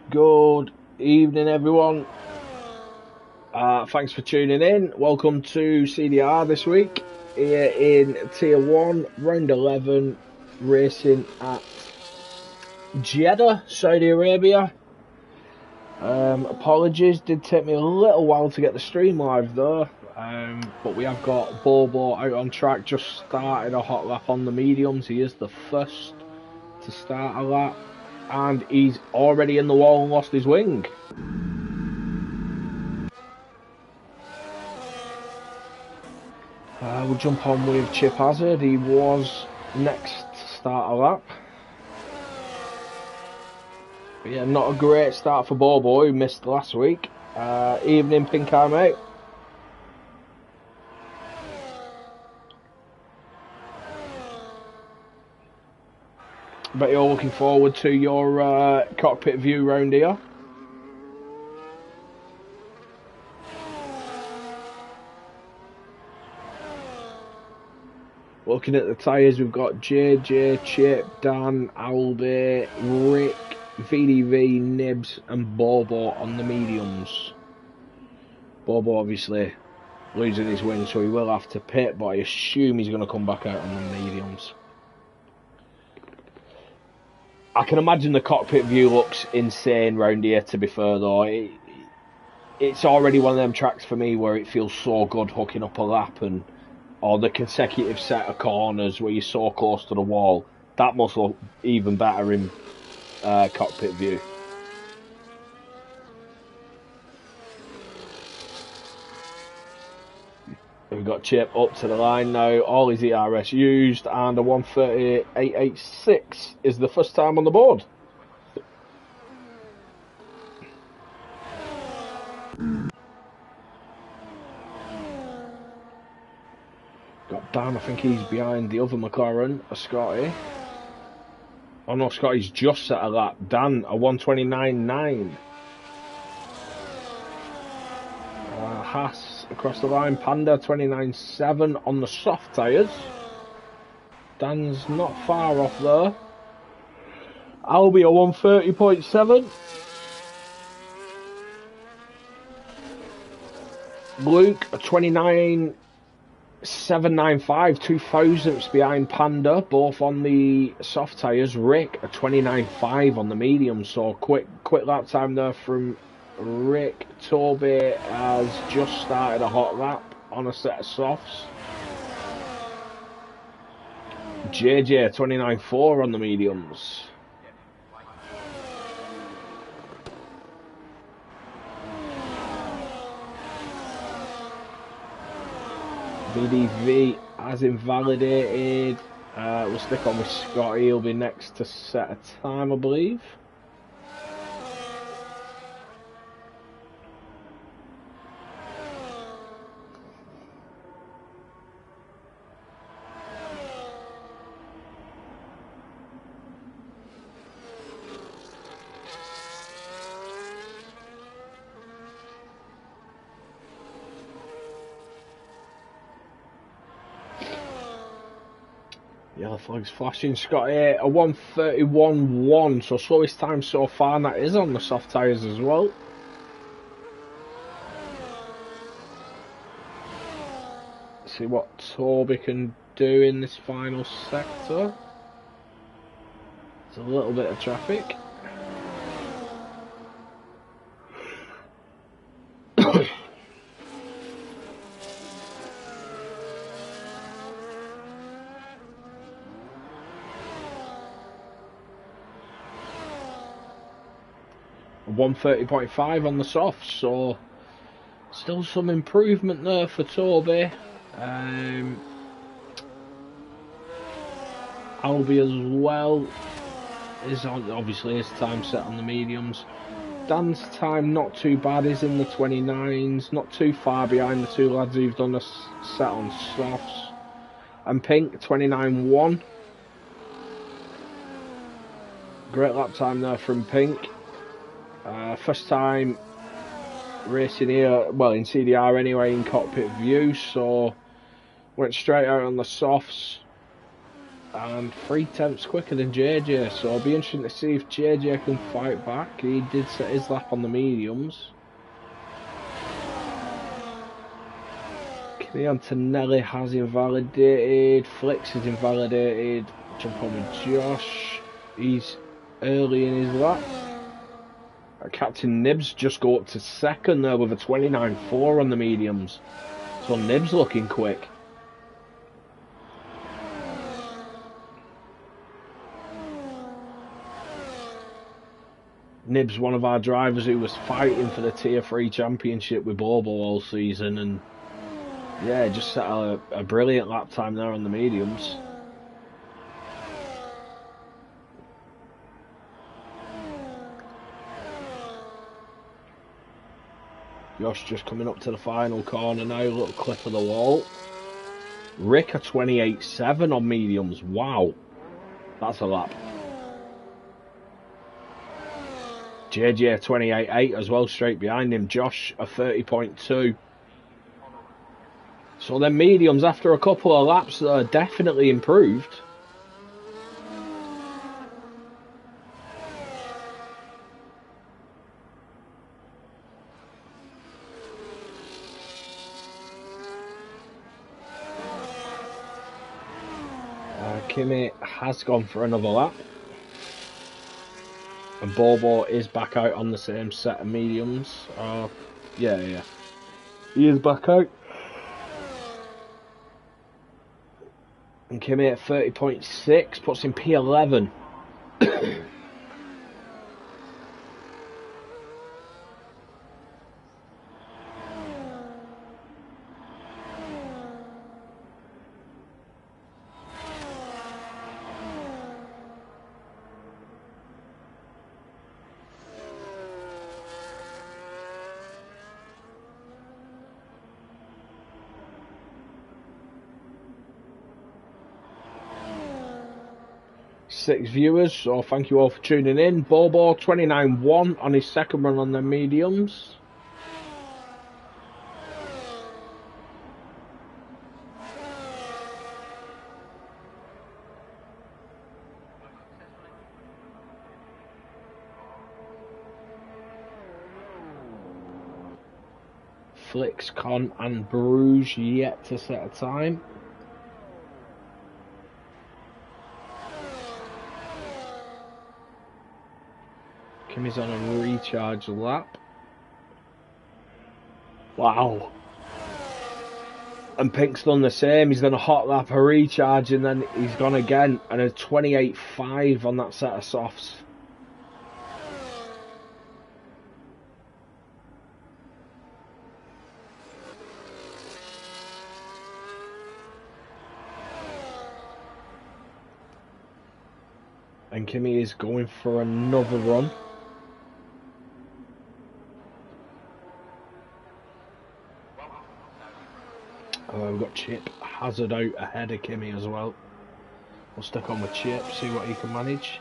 Good evening, everyone. Thanks for tuning in. Welcome to CDR this week here in Tier 1, Round 11, racing at Jeddah, Saudi Arabia. Apologies, did take me a little while to get the stream live though, but we have got Bobo out on track, just started a hot lap on the mediums. He is the first to start a lap, and he's already in the wall and lost his wing. We'll jump on with Chip Hazard. He was next to start a lap. But yeah, not a great start for Bobo, who missed last week. Evening, Pink Eye, mate. Bet you're looking forward to your cockpit view round here. Looking at the tyres, we've got JJ, Chip, Dan, Albie, Rick, VDV, Nibs and Bobo on the mediums. Bobo obviously losing his wing, so he will have to pit, but I assume he's going to come back out on the mediums. I can imagine the cockpit view looks insane round here, to be fair though. It's already one of them tracks for me where it feels so good hooking up a lap, and or the consecutive set of corners where you're so close to the wall. That must look even better in cockpit view. We've got Chip up to the line now, all his ERS used, and a 138.86 is the first time on the board. Got Dan, I think he's behind the other McLaren, a Scotty. Oh no, Scotty's just set a lap. Dan, a 129.9. Haas across the line, Panda 29.7 on the soft tyres. Dan's not far off there. Albie a 130.7. Luke a 29.795, 2 thousandths behind Panda, both on the soft tyres. Rick a 29.5 on the medium, so quick lap time there from Rick. Toby has just started a hot lap on a set of softs. JJ 29.4 on the mediums. VDV has invalidated. We'll stick on with Scotty. He'll be next to set a time, I believe. Yellow flag's flashing. Scotty a 131.1, so slowest time so far, and that is on the soft tyres as well. See what Toby can do in this final sector. There's a little bit of traffic. A 130.5 on the soft, so still some improvement there for Toby. Albie as well is on, obviously his time set on the mediums. Dan's time not too bad, is in the 29s, not too far behind the two lads who've done a set on softs. And Pink 29.1. Great lap time there from Pink. First time racing here, well in CDR anyway, in cockpit view, so went straight out on the softs. and 3/10 quicker than JJ, so it'll be interesting to see if JJ can fight back. He did set his lap on the mediums. Kimi Antonelli has invalidated, Flicks is invalidated, jump on with Josh, he's early in his lap. Captain Nibs just go up to second there with a 29.4 on the mediums, so Nibs looking quick. Nibs, one of our drivers who was fighting for the Tier 3 championship with Bobo all season, and yeah, just set a brilliant lap time there on the mediums. Josh just coming up to the final corner now, little clip of the wall. Rick a 28.7 on mediums, wow, that's a lap. JJ a 28.8 as well, straight behind him. Josh a 30.2. So then mediums, after a couple of laps, are definitely improved. Kimi has gone for another lap. And Bobo is back out on the same set of mediums. Yeah. He is back out. And Kimi at 30.6 puts in P11. Six viewers, so thank you all for tuning in. Bobo 29.1 on his second run on the mediums. Flicks, Con and Bruges yet to set a time. Kimi's on a recharge lap. Wow. And Pink's done the same. He's done a hot lap, a recharge, and then he's gone again. And a 28.5 on that set of softs. And Kimi is going for another run. We've got Chip Hazard out ahead of Kimi as well. We'll stick on with Chip, see what he can manage.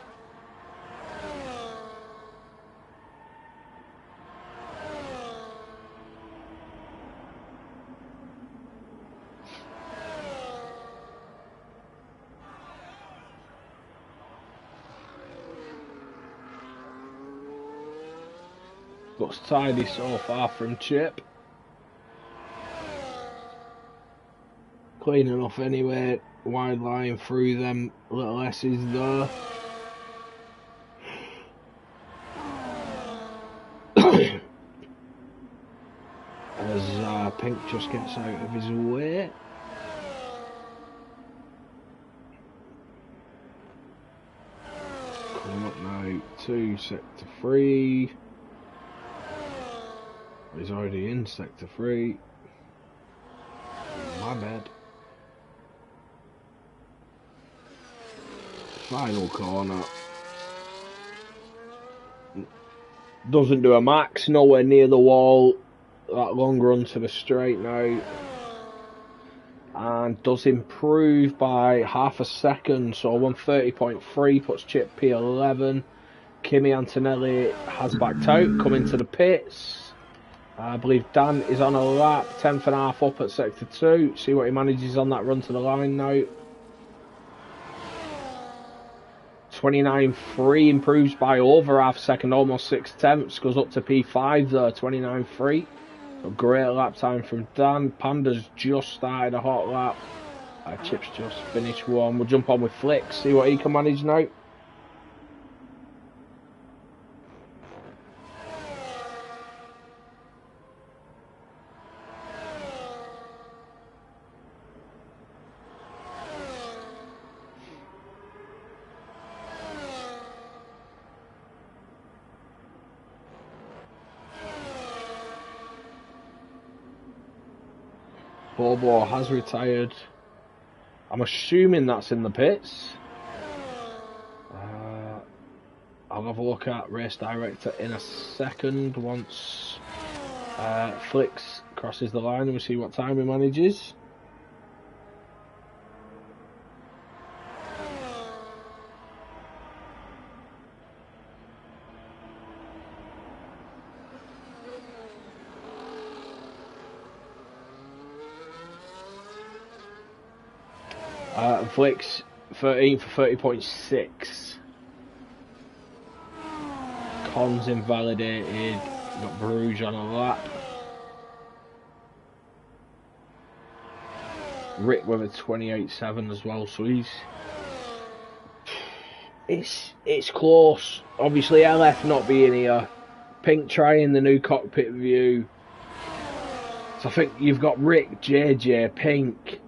Looks tidy so far from Chip. Clean enough anyway, wide line through them little S's there. As Pink just gets out of his way. Coming up now to sector 3. He's already in sector 3. My bad. Final corner. Doesn't do a max, nowhere near the wall. That long run to the straight now. And does improve by half a second, so 130.3 puts Chip P11. Kimi Antonelli has backed out, coming to the pits. I believe Dan is on a lap, 10th and a half up at sector 2. See what he manages on that run to the line now. 29.3 improves by over half a second, almost 6/10, goes up to P5 there, 29.3. So great lap time from Dan. Panda's just started a hot lap. Chip's just finished one. We'll jump on with Flicks, see what he can manage now. Bobo has retired. I'm assuming that's in the pits. I'll have a look at race director in a second once Flicks crosses the line and we see what time he manages. Flicks 13 for 30.6. Cons invalidated. Got Bruges on a lap. Rick with a 28.7 as well, so it's close. Obviously LF not being here. Pink trying the new cockpit view. So I think you've got Rick, JJ, Pink,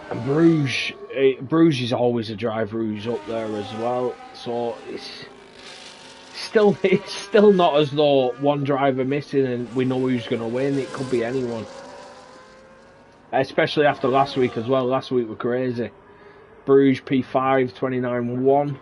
and Bruges. Bruges is always a driver who's up there as well. So it's still not as though one driver missing and we know who's going to win. It could be anyone. Especially after last week as well. Last week were crazy. Bruges P5 29.1.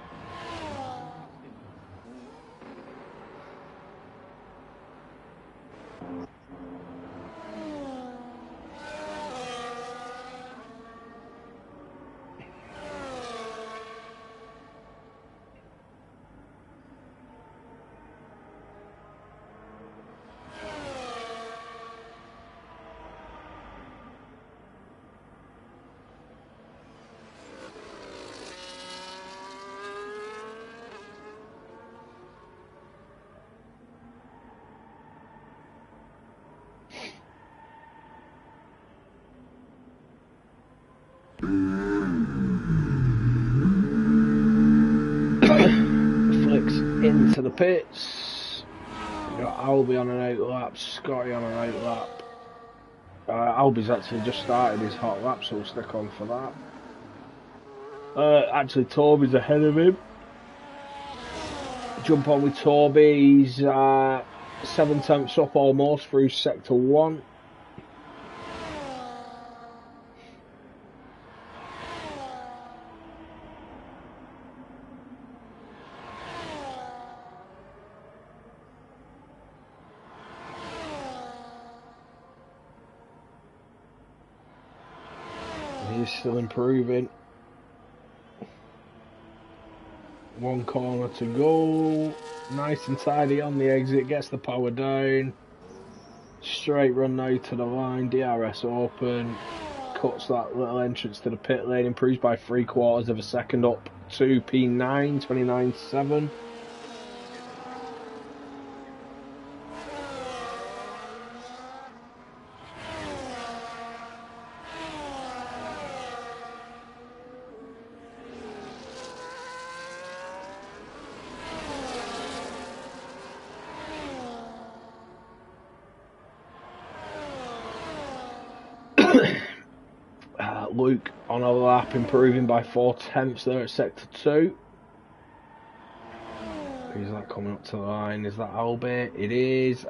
Flicks into the pits. We've got Albie on an outlap, Scotty on an outlap. Albie's actually just started his hot lap, so we'll stick on for that. Actually, Toby's ahead of him. Jump on with Toby. He's 7/10 up almost through sector 1. He's still improving. One corner to go. Nice and tidy on the exit. Gets the power down. Straight run now to the line. DRS open. Cuts that little entrance to the pit lane. Improves by 3/4 of a second up to P9. 29.7. Luke on a lap, improving by 4/10 there at sector 2. Who's that coming up to the line? Is that Albie? It is.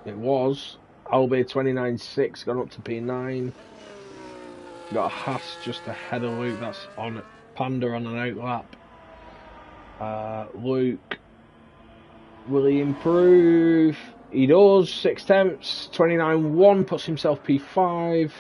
It was. Albie 29.6, gone up to P9. Got a Haas just ahead of Luke. That's on Panda on an outlap. Luke, will he improve? He does. 6/10, 29.1, puts himself P5.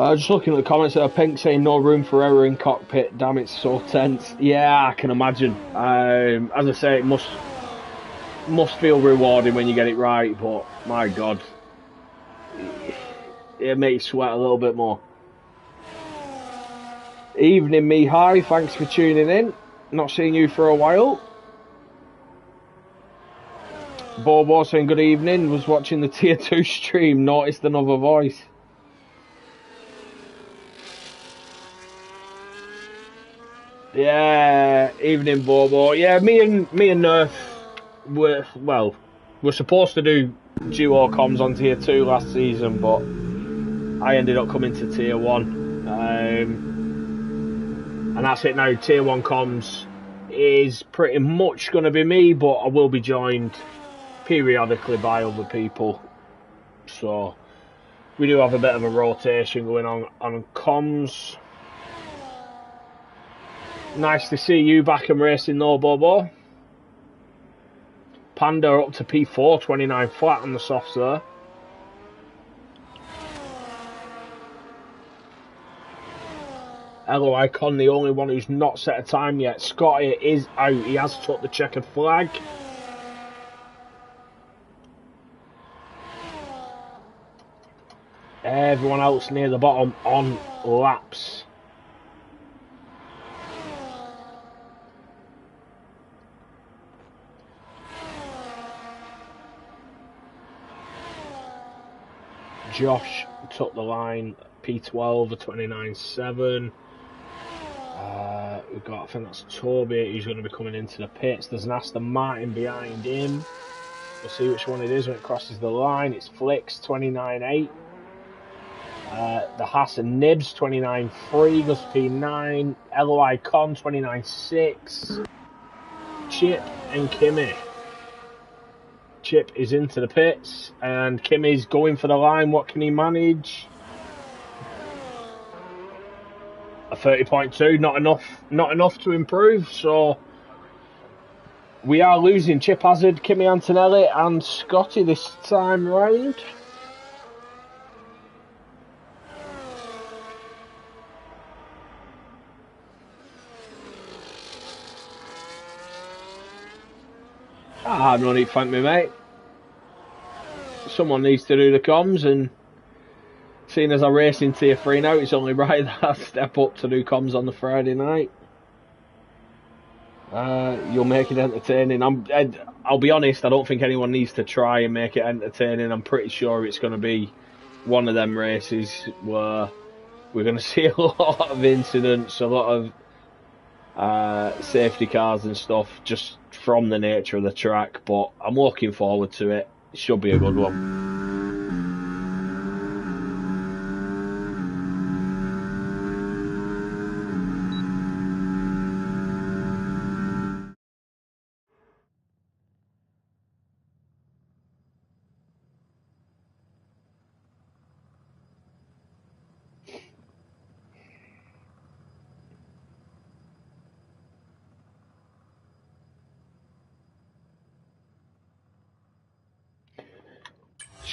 Just looking at the comments there, Pink saying no room for error in cockpit. Damn, it's so tense. Yeah, I can imagine. As I say, it must feel rewarding when you get it right, but my God, it makes you sweat a little bit more. Evening, me. Hi, thanks for tuning in. Not seen you for a while. Bobo saying good evening. Was watching the tier 2 stream. Noticed another voice. Yeah, evening, Bobo. Yeah, me and Nerf were supposed to do duo comms on tier 2 last season, but I ended up coming to tier 1. And that's it now. Tier 1 comms is pretty much going to be me, but I will be joined periodically by other people. So we do have a bit of a rotation going on comms. Nice to see you back and racing though, Bobo. Panda up to P4, 29 flat on the softs there. Hello Icon, the only one who's not set a time yet. Scotty is out, he has took the checkered flag. Everyone else near the bottom on laps. Josh took the line, P12, a 29.7. We've got, I think that's Toby, who's going to be coming into the pits. There's an Aston Martin behind him. We'll see which one it is when it crosses the line. It's Flicks, 29.8. The Haas and Nibs, 29.3. Gus P9. LOI Con, 29.6. Chip and Kimmy. Chip is into the pits and Kimmy's going for the line. What can he manage? A 30.2, not enough to improve. So we are losing Chip Hazard, Kimmy Antonelli and Scotty this time round. No need to thank me, mate. Someone needs to do the comms, and seeing as I race in tier 3 now, it's only right that I step up to do comms on the Friday night. You'll make it entertaining. I'll be honest, I don't think anyone needs to try and make it entertaining. I'm pretty sure it's going to be one of them races where we're going to see a lot of incidents, a lot of safety cars and stuff, just from the nature of the track, but I'm looking forward to it. It should be a good one.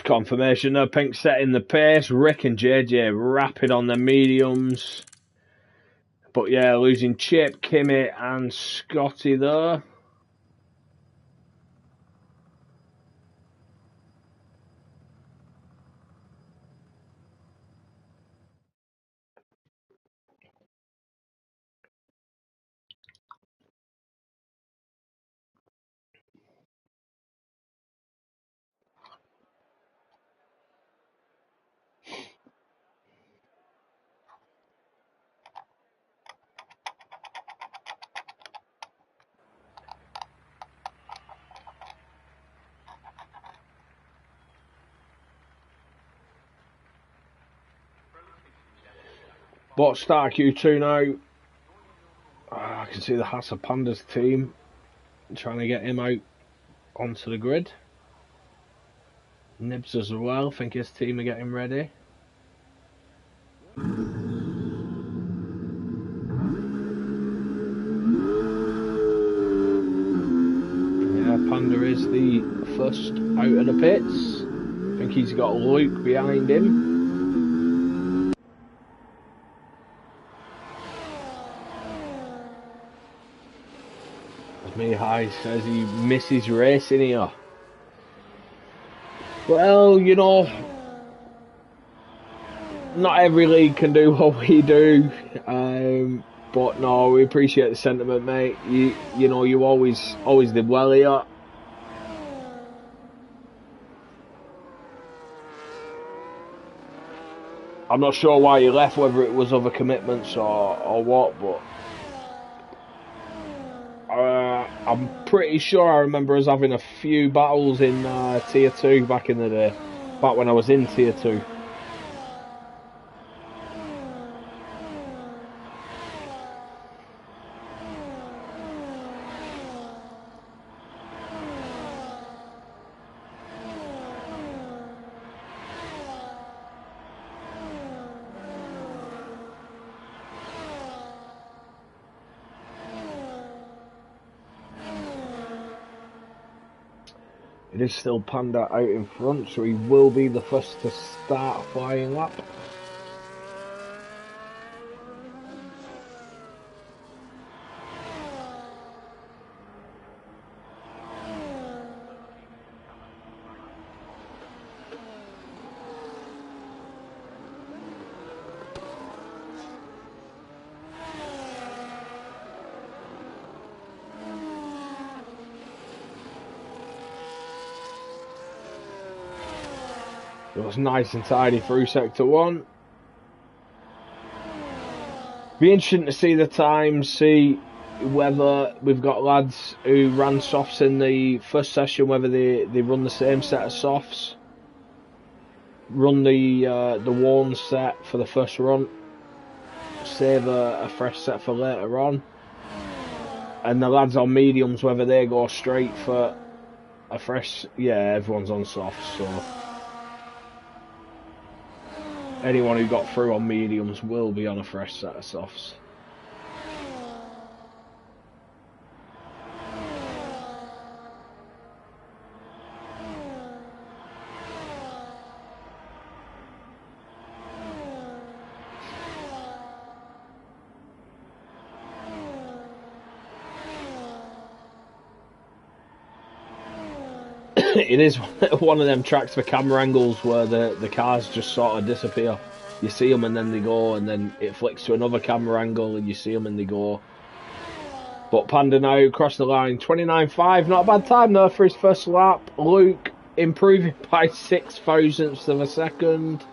Confirmation there, Pink setting the pace. Rick and JJ rapid on the mediums. But yeah, losing Chip, Kimmy and Scotty there. But start Q2 now. I can see the Hassa Pandas team trying to get him out onto the grid. Nibs as well, I think his team are getting ready. Yeah, Panda is the first out of the pits. I think he's got Luke behind him. As Mihai says, he misses racing here. Well, you know, not every league can do what we do. But no, we appreciate the sentiment, mate. You know, you always did well here. I'm not sure why you left, whether it was other commitments or what, but I'm pretty sure I remember us having a few battles in Tier 2 back in the day, back when I was in Tier 2. It is still Panda out in front, so he will be the first to start a flying lap. It was nice and tidy through Sector 1. Be interesting to see the times, see whether we've got lads who ran softs in the first session, whether they run the same set of softs, run the worn set for the first run, save a fresh set for later on, and the lads on mediums, whether they go straight for a fresh. Yeah, everyone's on softs, so anyone who got through on mediums will be on a fresh set of softs. It is one of them tracks for camera angles where the cars just sort of disappear. You see them and then they go, and then it flicks to another camera angle and you see them and they go. But Panda now across the line, 29.5, not a bad time though for his first lap. Luke improving by 6 thousandths of a second.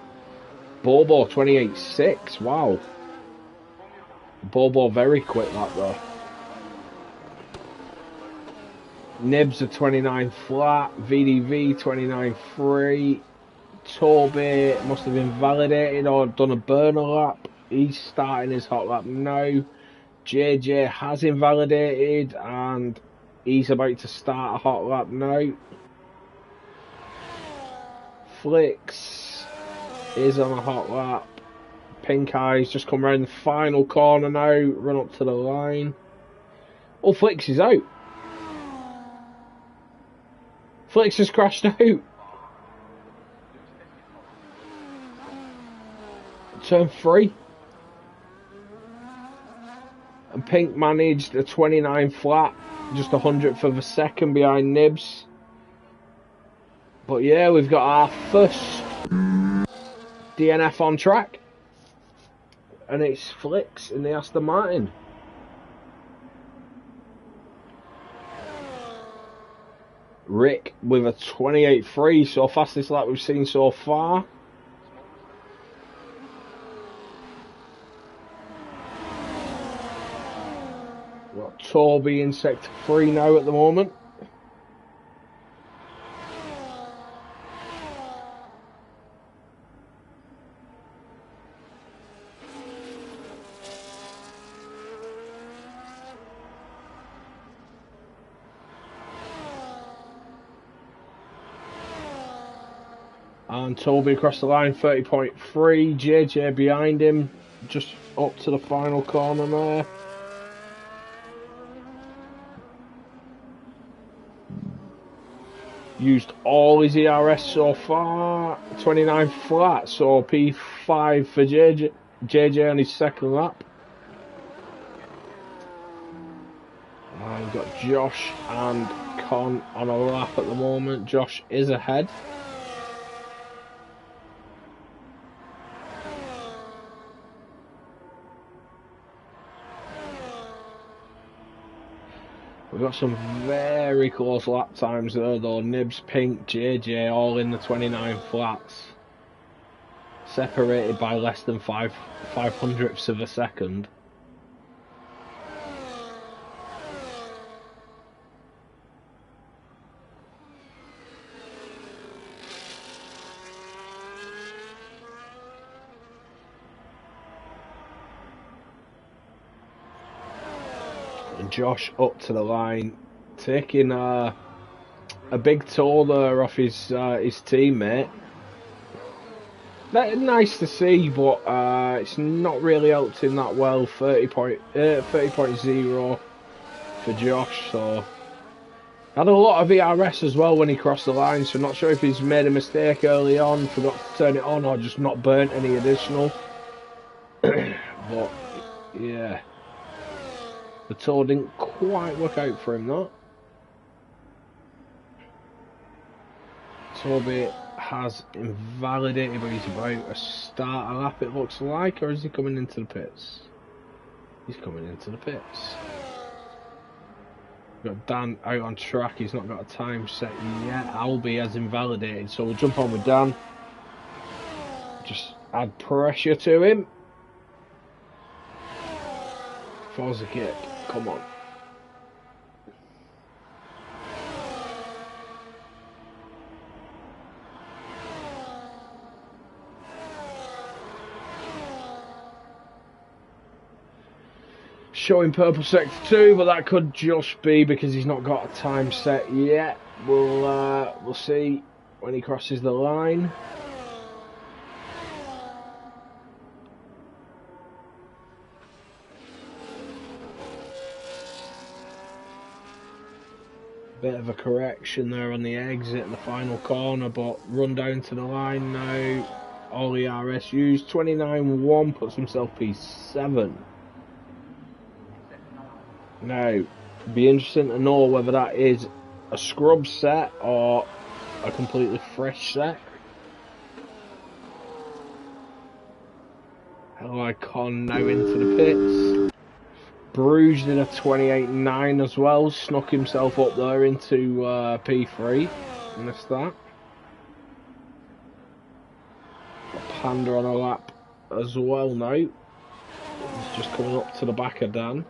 Bobo 28.6, wow. Bobo very quick lap though. Nibs are 29 flat, VDV 29.3. Toby must have invalidated or done a burner lap. He's starting his hot lap now. JJ has invalidated and he's about to start a hot lap now. Flicks is on a hot lap. Pink Eyes just come around the final corner now, run up to the line. Oh, Flicks is out. Flicks has crashed out. Turn 3. And Pink managed a 29 flat, just 100th of a second behind Nibs. But yeah, we've got our first DNF on track. And it's Flicks in the Aston Martin. Rick with a 28.3, so fastest lap we've seen so far. We've got Toby in sector 3 now at the moment. And Toby across the line, 30.3. JJ behind him, just up to the final corner there. Used all his ERS so far, 29 flat, so P5 for JJ on his second lap. And got Josh and Con on a lap at the moment. Josh is ahead. We've got some very close lap times there though. Nibs, Pink, JJ all in the 29 flats. Separated by less than 5/500ths of a second. And Josh up to the line, taking a big toll there off his teammate. That's nice to see, but it's not really helped him that well. 30.0 for Josh. So had a lot of ERS as well when he crossed the line. So not sure if he's made a mistake early on, forgot to turn it on, or just not burnt any additional. But yeah. The tour didn't quite work out for him, though. Toby has invalidated, but he's about to start a lap, it looks like, or is he coming into the pits? He's coming into the pits. We've got Dan out on track, he's not got a time set yet. Albie has invalidated, so we'll jump on with Dan. Just add pressure to him. Forza kick. Come on. Showing purple sector 2, but that could just be because he's not got a time set yet. We'll see when he crosses the line. Bit of a correction there on the exit in the final corner, but run down to the line now. All the RSUs, 29.1 puts himself P7. Now, be interesting to know whether that is a scrub set or a completely fresh set. Con now into the pits. Bruges in a 28.9 as well, snuck himself up there into P3. Missed that. Got Panda on a lap as well now. He's just coming up to the back of Dan.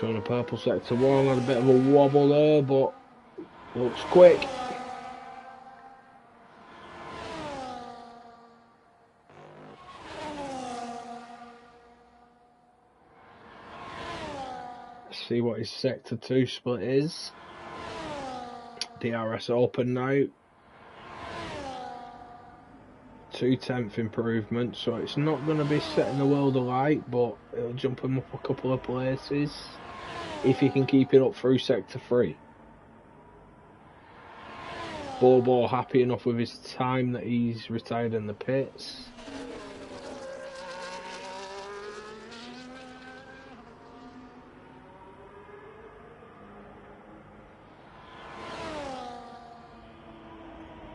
Showing a purple sector 1, had a bit of a wobble there, but looks quick. Let's see what his sector 2 split is. DRS open now. 2/10 improvement, so it's not going to be setting the world alight, but it'll jump him up a couple of places if he can keep it up through sector 3. Bobo happy enough with his time that he's retired in the pits.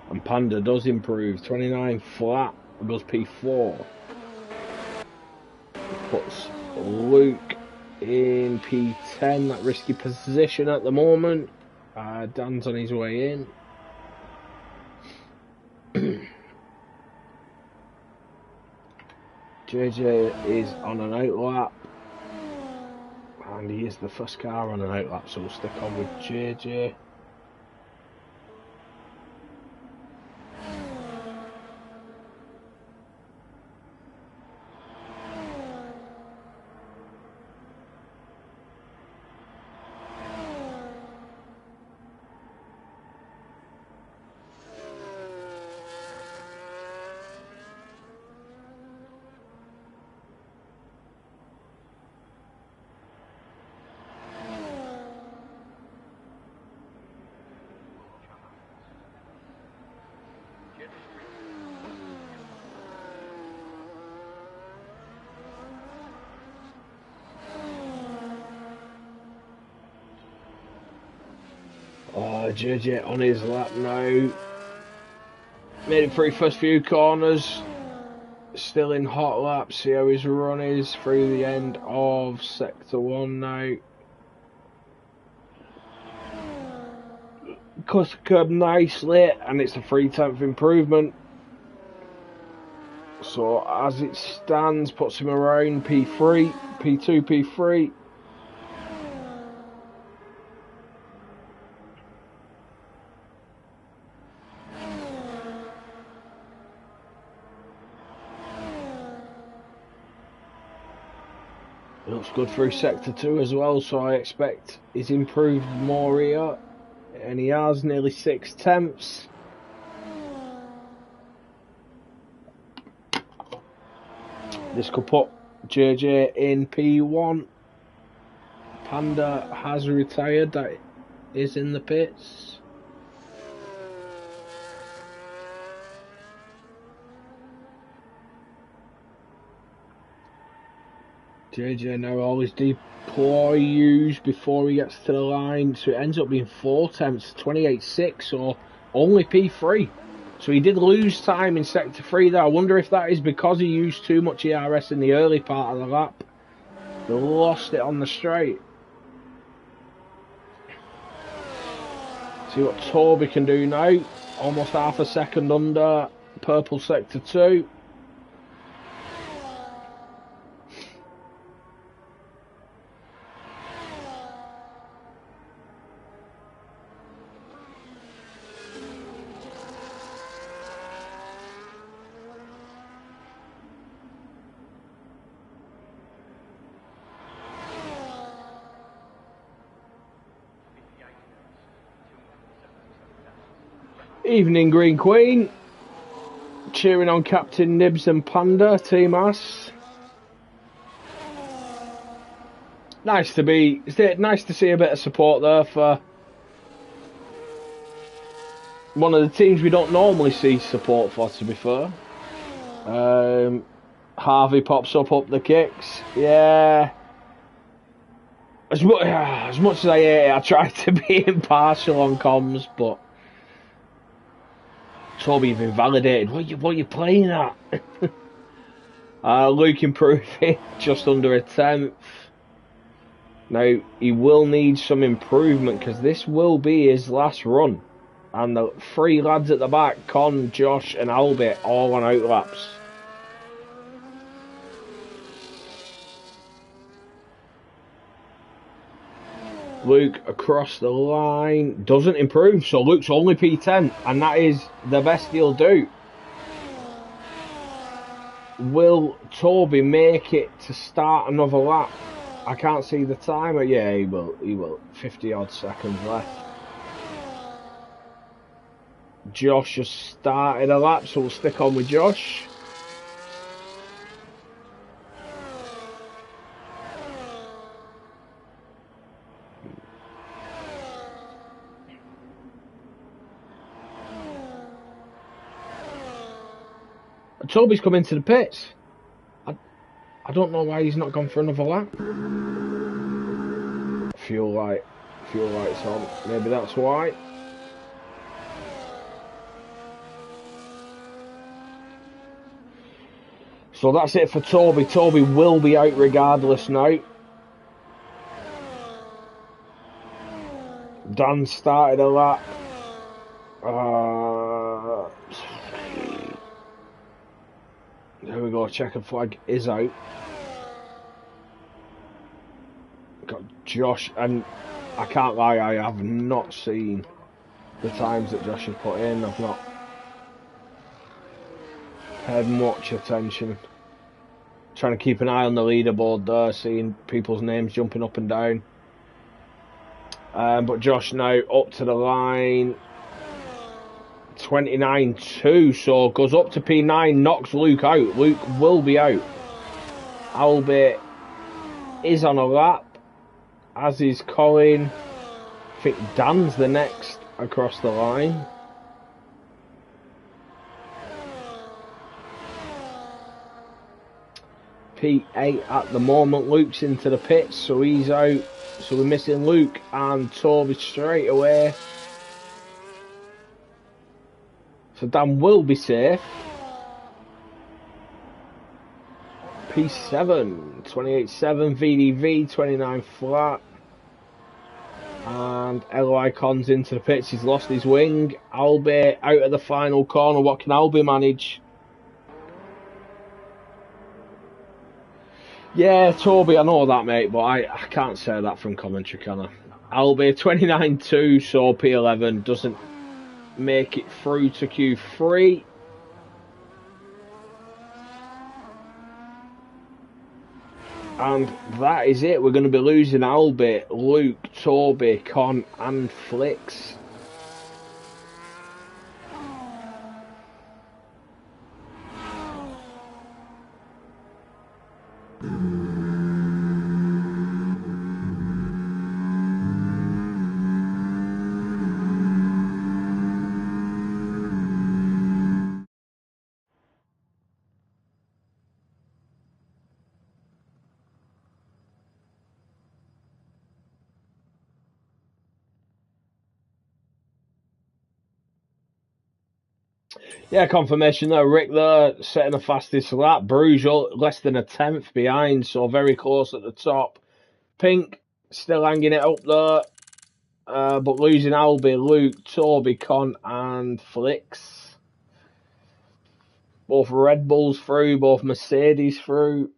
And Panda does improve, 29 flat, goes P4. Puts Luke in P10, that risky position at the moment. Dan's on his way in. JJ is on an outlap. And he is the first car on an outlap, so we'll stick on with JJ. JJ on his lap now. Made it through first few corners. Still in hot lap. See how his run is through the end of sector 1 now. Cuts the curb nicely, and it's a 3/10 improvement. So as it stands, puts him around P3, P2, P3. It looks good through sector 2 as well, so I expect he's improved more here. And he has nearly 6/10. This could put JJ in P1. Panda has retired, that is in the pits. JJ now always deploy used before he gets to the line, so it ends up being 4/10, 28.6, or only P3. So he did lose time in sector 3 there. I wonder if that is because he used too much ERS in the early part of the lap. They lost it on the straight. See what Toby can do now. Almost half a second under purple sector 2. Evening, Green Queen. Cheering on Captain Nibs and Panda, Team Ass. Nice to see a bit of support there for one of the teams we don't normally see support for, to be fair. Harvey pops up the kicks. Yeah. As much as I hate it, I try to be impartial on comms, but Toby even validated. What are you playing at? Luke improving just under a 10th. Now he will need some improvement because this will be his last run, and the 3 lads at the back, Con, Josh, and Albert, all on outlaps. Luke across the line doesn't improve, so Luke's only P10, and that is the best he'll do. Will Toby make it to start another lap? I can't see the timer. Yeah, he will. 50 odd seconds left. Josh just started a lap, so we'll stick on with Josh. Toby's come into the pits. I don't know why he's not gone for another lap. Fuel light's on. Maybe that's why. So that's it for Toby. Toby will be out regardless now. Dan started a lap. There we go, checkered flag is out. Got Josh, and I can't lie, I have not seen the times that Josh has put in. I've not paid much attention. Trying to keep an eye on the leaderboard there, seeing people's names jumping up and down. But Josh now up to the line. 29.2, so goes up to P9, knocks Luke out. Luke will be out. Albert is on a lap, as is Colin. I think Dan's the next across the line. P8 at the moment. Luke's into the pits, so he's out. So we're missing Luke and Toby straight away. So Dan will be safe. P7, 28.7, VDV, 29 flat. And LOI Con's into the pitch, he's lost his wing. Albie out of the final corner, what can Albie manage? Yeah, Toby, I know that, mate, but I can't say that from commentary, can I? Albie, 29-2, so P11 doesn't make it through to Q3. And that is it. We're going to be losing Albie, Luke, Toby, Con, and Flicks. Yeah, confirmation there. Rick there, setting the fastest lap. Bruges less than a tenth behind, so very close at the top. Pink still hanging it up there, but losing Albie, Luke, Toby, Con, and Flicks. Both Red Bulls through, both Mercedes through.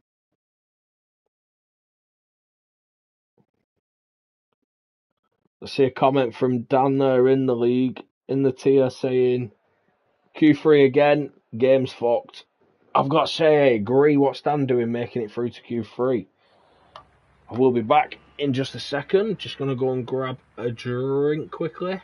I see a comment from Dan there in the league, in the tier, saying Q3 again, game's fucked. I've got to say, I agree. What's Dan doing making it through to Q3? I will be back in just a second. Just going to go and grab a drink quickly.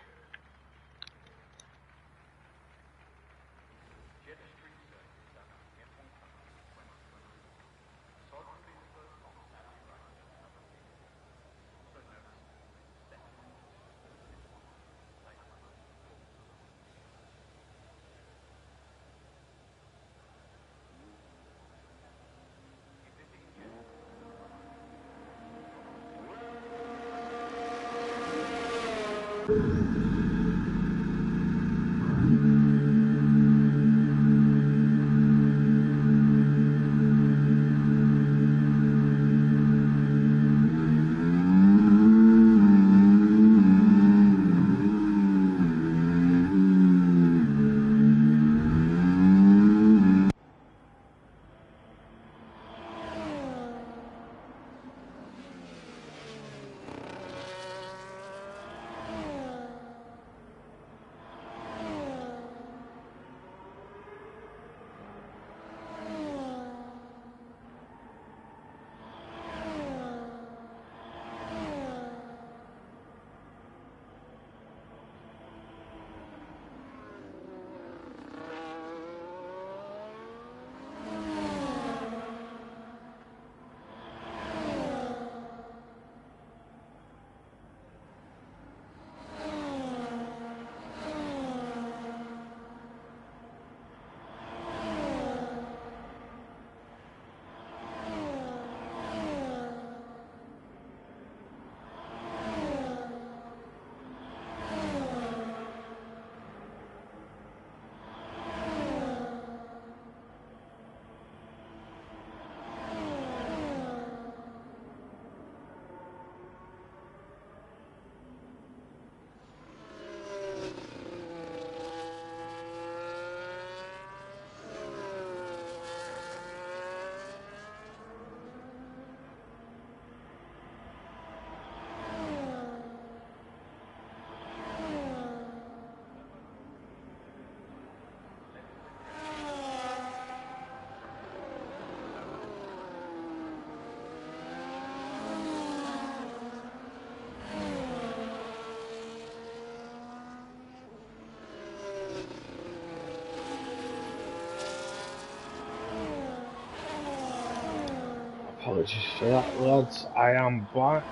Apologies for that, lads. I am back.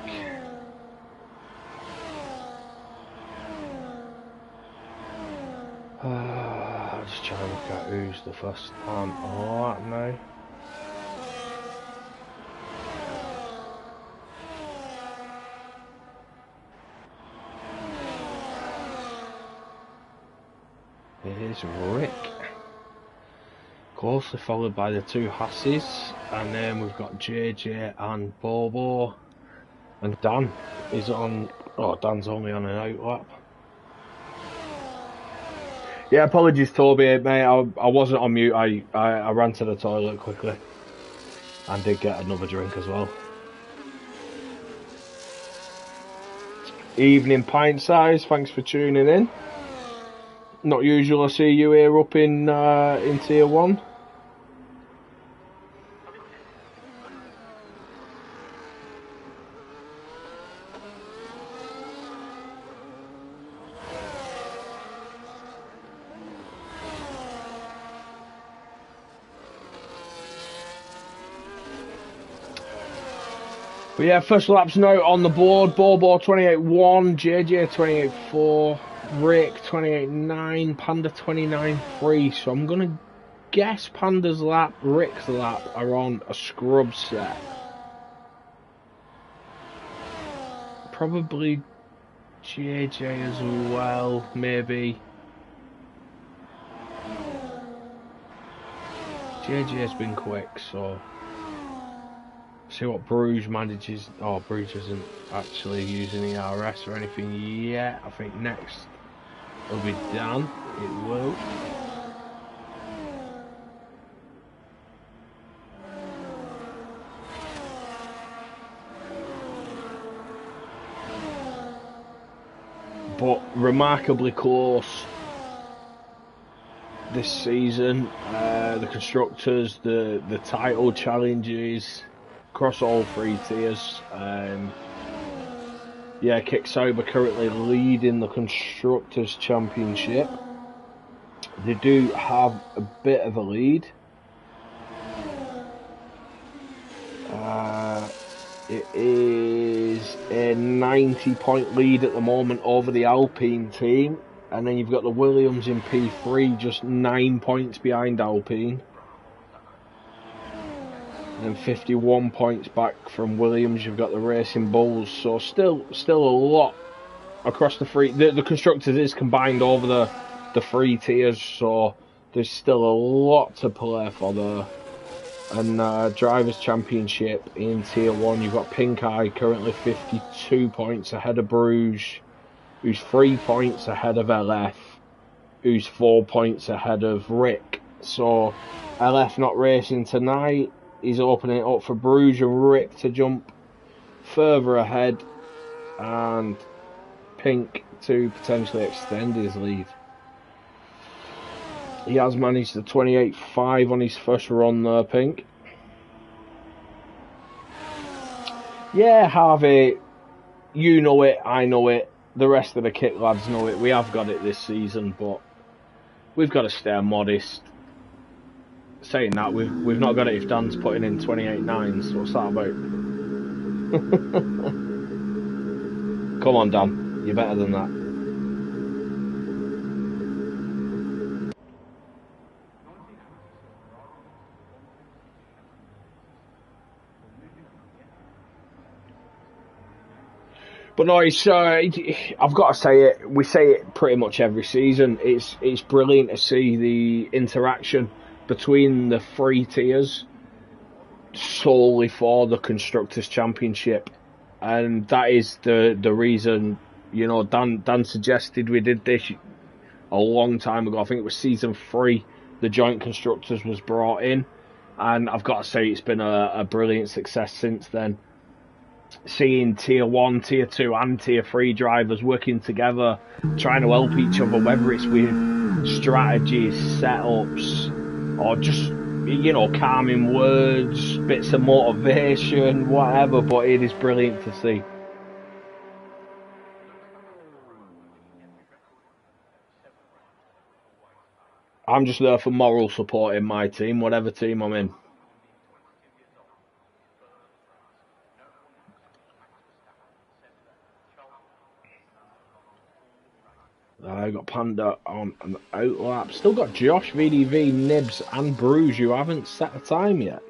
I'll just try and look at who's the first time on now. is Rick. Closely followed by the two Hasses, and then we've got JJ and Bobo, and Dan is on. Oh, Dan's only on an outlap. Yeah, apologies, Toby, mate. I wasn't on mute. I ran to the toilet quickly, and did get another drink as well. Evening pint size. Thanks for tuning in. Not usual. I see you here up in tier 1. But yeah, first laps now on the board. Bobo 28.1, JJ 28.4, Rick 28.9, Panda 29.3. So I'm gonna guess Panda's lap, Rick's lap are on a scrub set. Probably JJ as well, maybe. JJ's been quick, so see what Bruges manages. Oh, Bruges isn't actually using the RS or anything yet. I think next will be Dan. It will. But remarkably close this season. The constructors, the title challenges across all 3 tiers. Yeah, Kick Sauber currently leading the constructors championship. They do have a bit of a lead. It is a 90-point lead at the moment over the Alpine team, and then you've got the Williams in P3 just 9 points behind Alpine, and 51 points back from Williams. You've got the Racing Bulls, so still a lot across the 3. The constructors is combined over the 3 tiers, so there's still a lot to play for there. And Drivers' Championship in Tier 1, you've got Pink Eye currently 52 points ahead of Bruges, who's 3 points ahead of LF, who's 4 points ahead of Rick. So LF not racing tonight. He's opening it up for Bruges and Rick to jump further ahead, and Pink to potentially extend his lead. He has managed the 28.5 on his first run there, Pink. Yeah, Harvey, you know it, I know it, the rest of the kit lads know it. We have got it this season, but we've got to stay modest. Saying that, we've not got it if Dan's putting in 28.9s. What's that about? Come on, Dan, you're better than that. But no, it's I've got to say it. We say it pretty much every season. It's brilliant to see the interaction between the 3 tiers solely for the Constructors' Championship, and that is the reason. You know, Dan suggested we did this a long time ago. I think it was season 3. The joint constructors was brought in, and I've got to say it's been a brilliant success since then. Seeing Tier 1, Tier 2 and Tier 3 drivers working together, trying to help each other, whether it's with strategies, setups, or just, you know, calming words, bits of motivation, whatever, but it is brilliant to see. I'm just there for moral support in my team, whatever team I'm in. I got Panda on an outlap. Still got Josh, VDV, Nibs and Bruges who haven't set a time yet.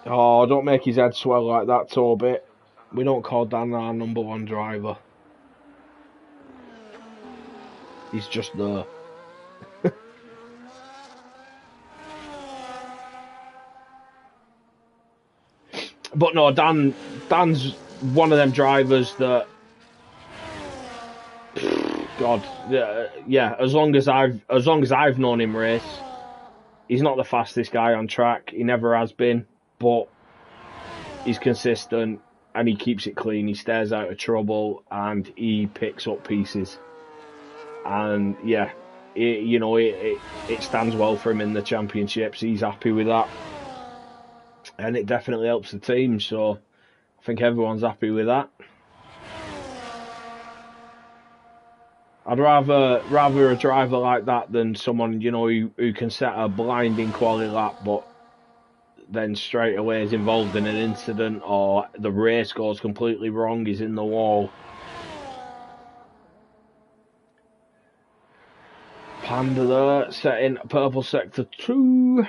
Oh, don't make his head swell like that, Toby. We don't call Dan our #1 driver. He's just there. But no, Dan's one of them drivers that, God, yeah. As long as I've known him race, he's not the fastest guy on track. He never has been, but he's consistent and he keeps it clean. He stays out of trouble and he picks up pieces. And yeah, it stands well for him in the championships. He's happy with that. And it definitely helps the team, so I think everyone's happy with that. I'd rather a driver like that than someone, who can set a blinding quality lap, but then straight away is involved in an incident or the race goes completely wrong, he's in the wall. Panda there, setting purple sector 2.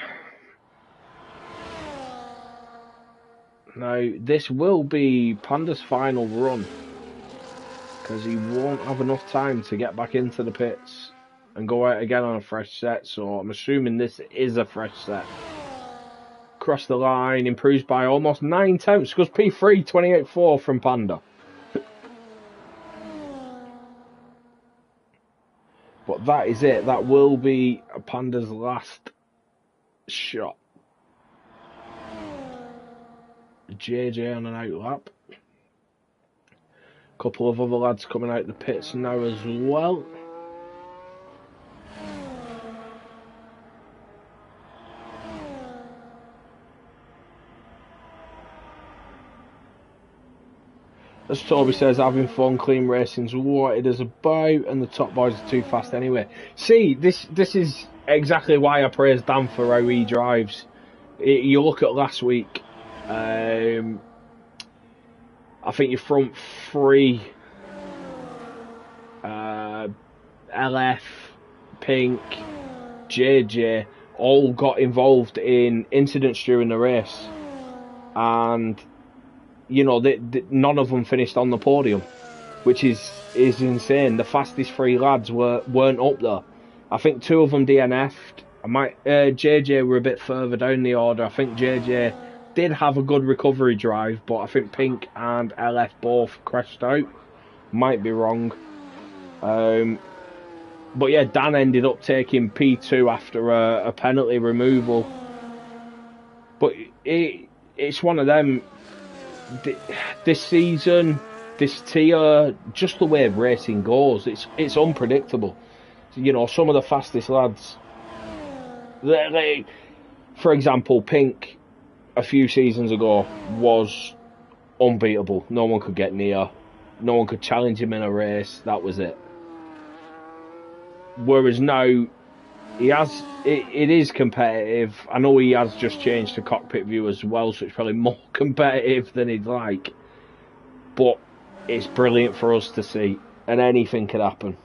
Now, this will be Panda's final run, because he won't have enough time to get back into the pits and go out again on a fresh set, so I'm assuming this is a fresh set. Across the line, improves by almost 9 tenths, goes P3, 28.4 from Panda. But that is it, that will be Panda's last shot. JJ on an out lap. Couple of other lads coming out the pits now as well. As Toby says, having fun, clean racing's what it is about, and the top boys are too fast anyway. See, this is exactly why I praise Dan for how he drives. You look at last week, I think your front three, LF, Pink, JJ, all got involved in incidents during the race, and none of them finished on the podium, which is insane. The fastest 3 lads weren't up there. I think 2 of them DNF'd. JJ were a bit further down the order. I think JJ did have a good recovery drive, but I think Pink and LF both crashed out. Might be wrong. But yeah, Dan ended up taking P2 after a penalty removal. But it's one of them. This season, this tier, just the way racing goes, it's unpredictable. Some of the fastest lads, for example, Pink a few seasons ago was unbeatable. No one could get near. No one could challenge him in a race. That was it. Whereas now, it is competitive. I know he has just changed to cockpit view as well, so it's probably more competitive than he'd like. But it's brilliant for us to see, and anything could happen.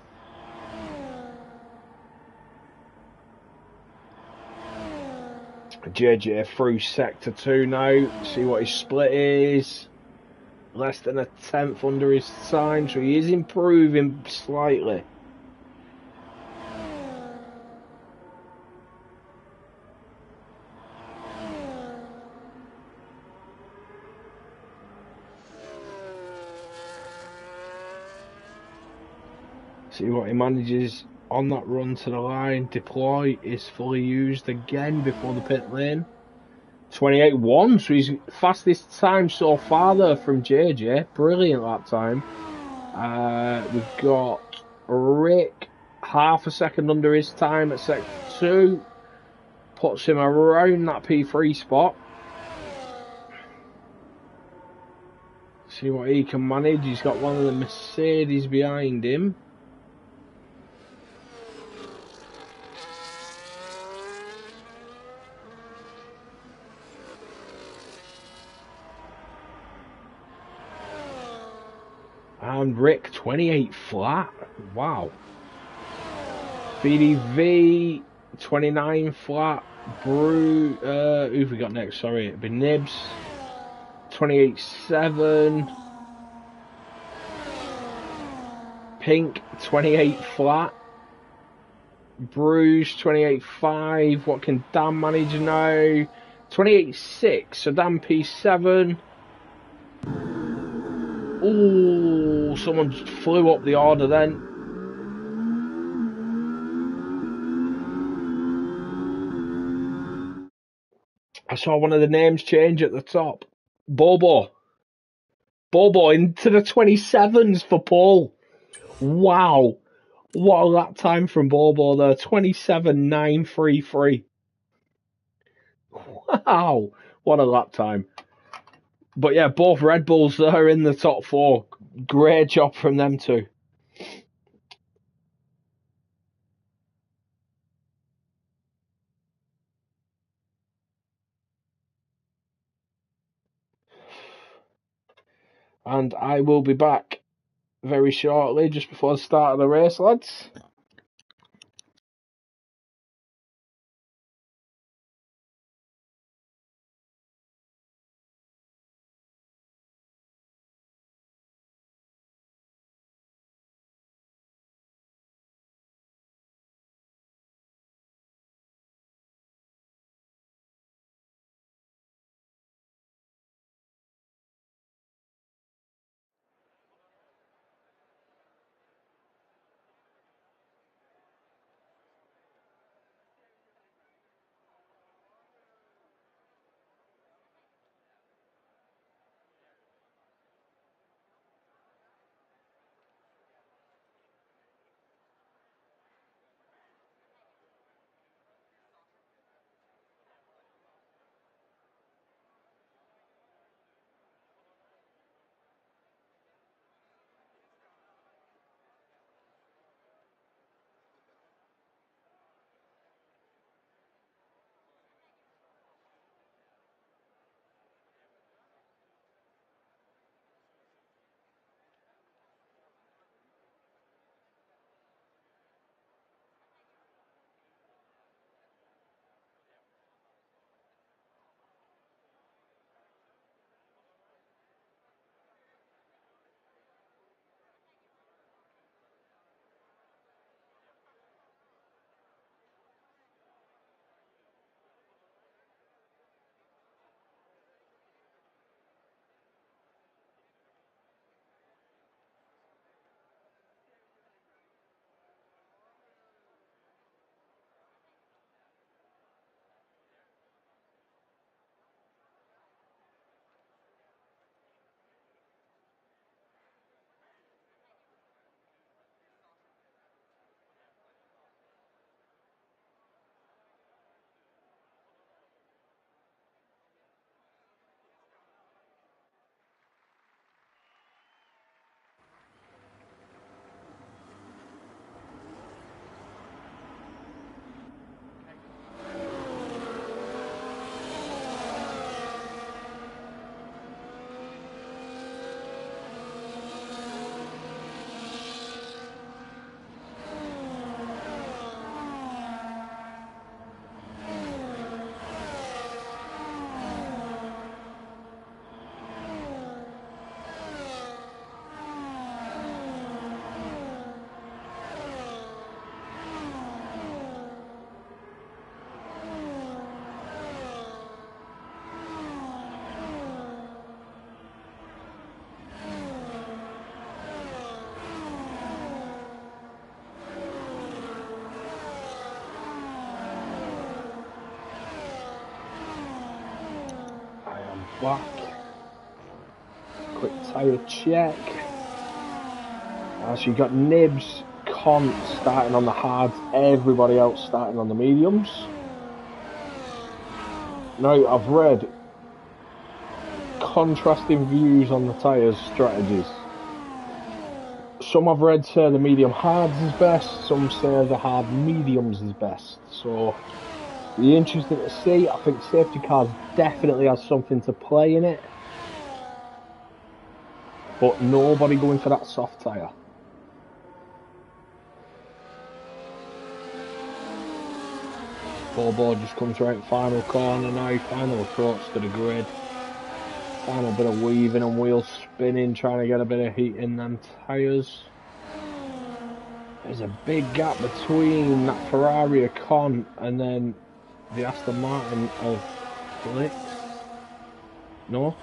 JJ through sector 2 now. See what his split is. Less than a tenth under his time, so he is improving slightly. See what he manages on that run to the line. Deploy is fully used again before the pit lane. 28.1, so he's fastest time so far there from JJ. Brilliant lap time. We've got Rick, half a second under his time at sector 2. Puts him around that P3 spot. See what he can manage. He's got one of the Mercedes behind him. And Rick, 28 flat. Wow. BDV, 29 flat. Who've we got next? Sorry, it'd be Nibs. 28.7. Pink, 28 flat. Bruges, 28.5. What can Dan manage now? 28.6. So Dan P7. Ooh, someone flew up the order then. I saw one of the names change at the top. Bobo into the 27s for Paul. Wow. What a lap time from Bobo there. 27.933. Wow. What a lap time. But yeah, both Red Bulls there in the top 4. Great job from them two. And I will be back very shortly, just before the start of the race, lads. Back. Quick tyre check. So you got Nibs, Con starting on the hards, everybody else starting on the mediums. Now, I've read contrasting views on the tyres strategies. Some I've read say the medium hards is best, some say the hard mediums is best. So, be interesting to see. I think safety cars definitely has something to play in it. But nobody going for that soft tyre. Bobo just comes right final corner now, final approach to the grid. Final bit of weaving and wheel spinning, trying to get a bit of heat in them tyres. There's a big gap between that Ferrari Con and then the Aston Martin of Flicks. No?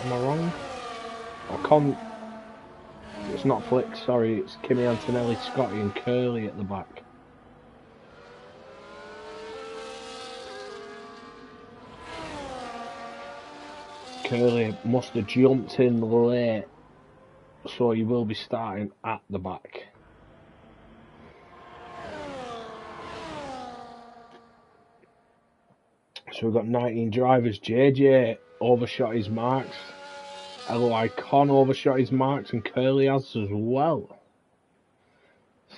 Am I wrong? Ocon. It's not Flicks, sorry, it's Kimi Antonelli, Scotty and Curly at the back. Curly must have jumped in late, so he will be starting at the back. So we've got 19 drivers. JJ overshot his marks. LOI Con overshot his marks, and Curly has as well.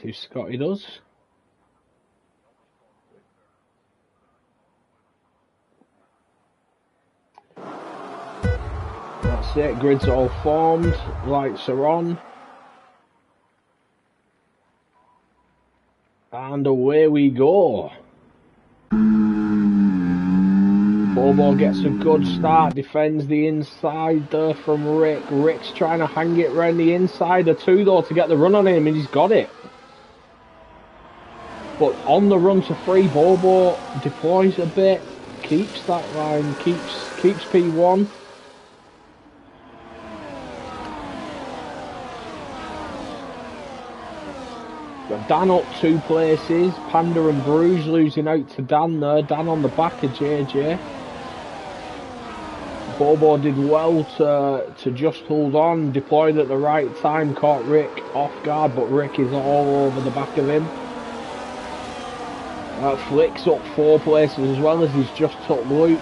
See if Scotty does. That's it, grids all formed, lights are on. And away we go. Bobo gets a good start, defends the inside there from Rick. Rick's trying to hang it round the inside of two though to get the run on him, and he's got it. But on the run to free, Bobo deploys a bit, keeps that line, keeps P1. Got Dan up 2 places, Panda and Bruges losing out to Dan there, Dan on the back of JJ. Bobo did well to just hold on, deployed at the right time, caught Rick off guard, but Rick is all over the back of him. Flicks up 4 places as well as he's just took Luke.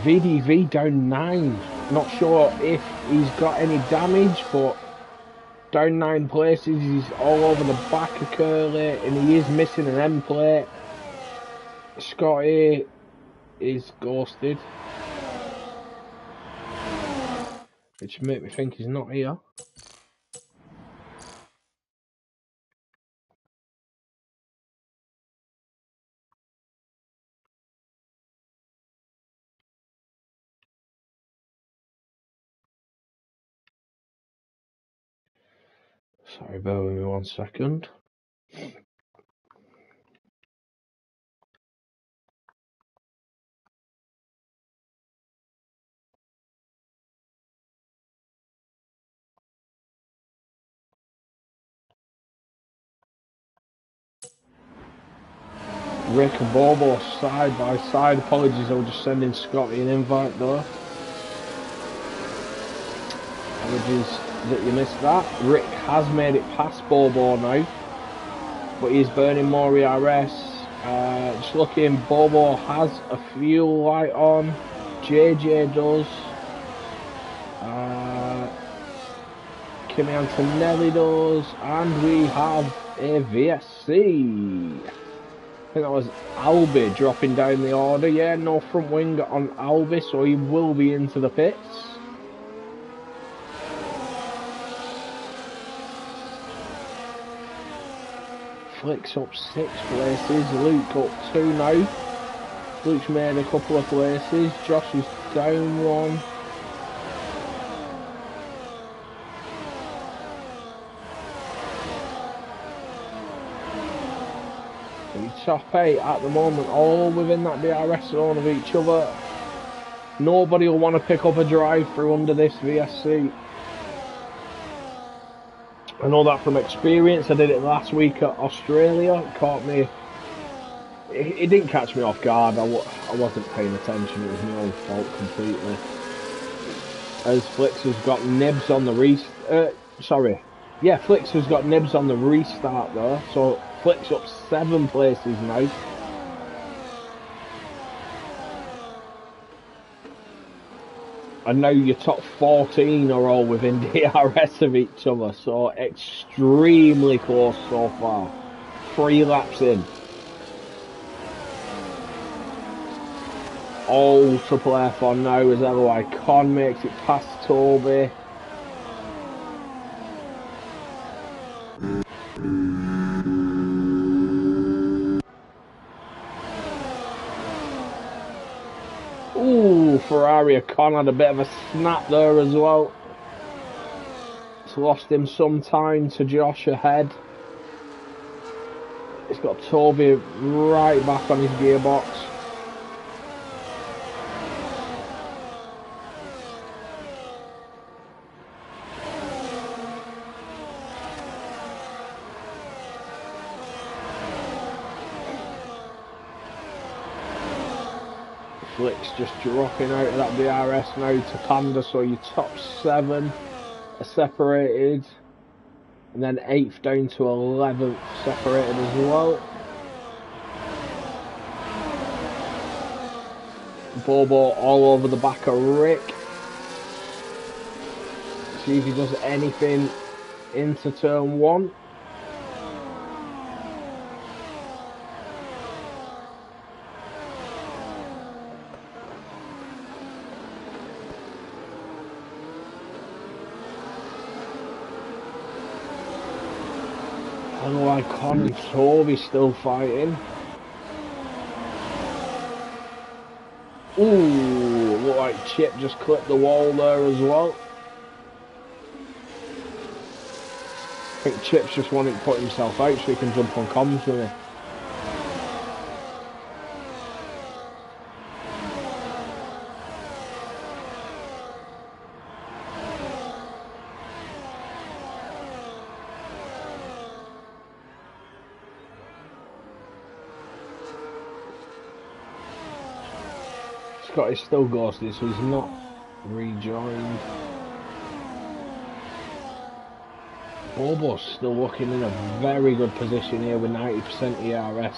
VDV down 9, not sure if he's got any damage, but down 9 places, he's all over the back of Curly, and he is missing an end plate. Scotty is ghosted, which make me think he's not here. Sorry, bear with me 1 second. Rick and Bobo side by side. Apologies, I was just sending Scotty an invite though. Apologies that you missed that. Rick has made it past Bobo now, but he's burning more ERS. Just looking, Bobo has a fuel light on. JJ does. Kimi Antonelli does, and we have a VSC. I think that was Albi dropping down the order. Yeah, no front wing on Albi, so he will be into the pits. Flicks up 6 places, Luke up 2 now. Luke's made a couple of places, Josh is down 1. Top 8 at the moment, all within that DRS zone of each other. Nobody will want to pick up a drive through under this VSC. I know that from experience. I did it last week at Australia. It caught me. It didn't catch me off guard. I wasn't paying attention. It was my own fault completely. As Flicks has got nibs on the Flicks has got nibs on the restart though. So Flicks up 7 places now. And now your top 14 are all within DRS of each other, so extremely close so far. 3 laps in. All to play for now as LOI Con makes it past Toby. Ooh, Ferrari Con had a bit of a snap there as well. It's lost him some time to Josh ahead. It's got Toby right back on his gearbox. Flick's just dropping out of that DRS now to Panda, so your top 7 are separated. And then 8th down to 11th separated as well. Bobo all over the back of Rick. See if he does anything into turn 1. Con and Toby still fighting. Ooh, look like Chip just clipped the wall there as well. I think Chip's just wanting to put himself out so he can jump on comms with me. Scott is still ghosted, so he's not rejoined. Bobo's still looking in a very good position here with 90% ERS.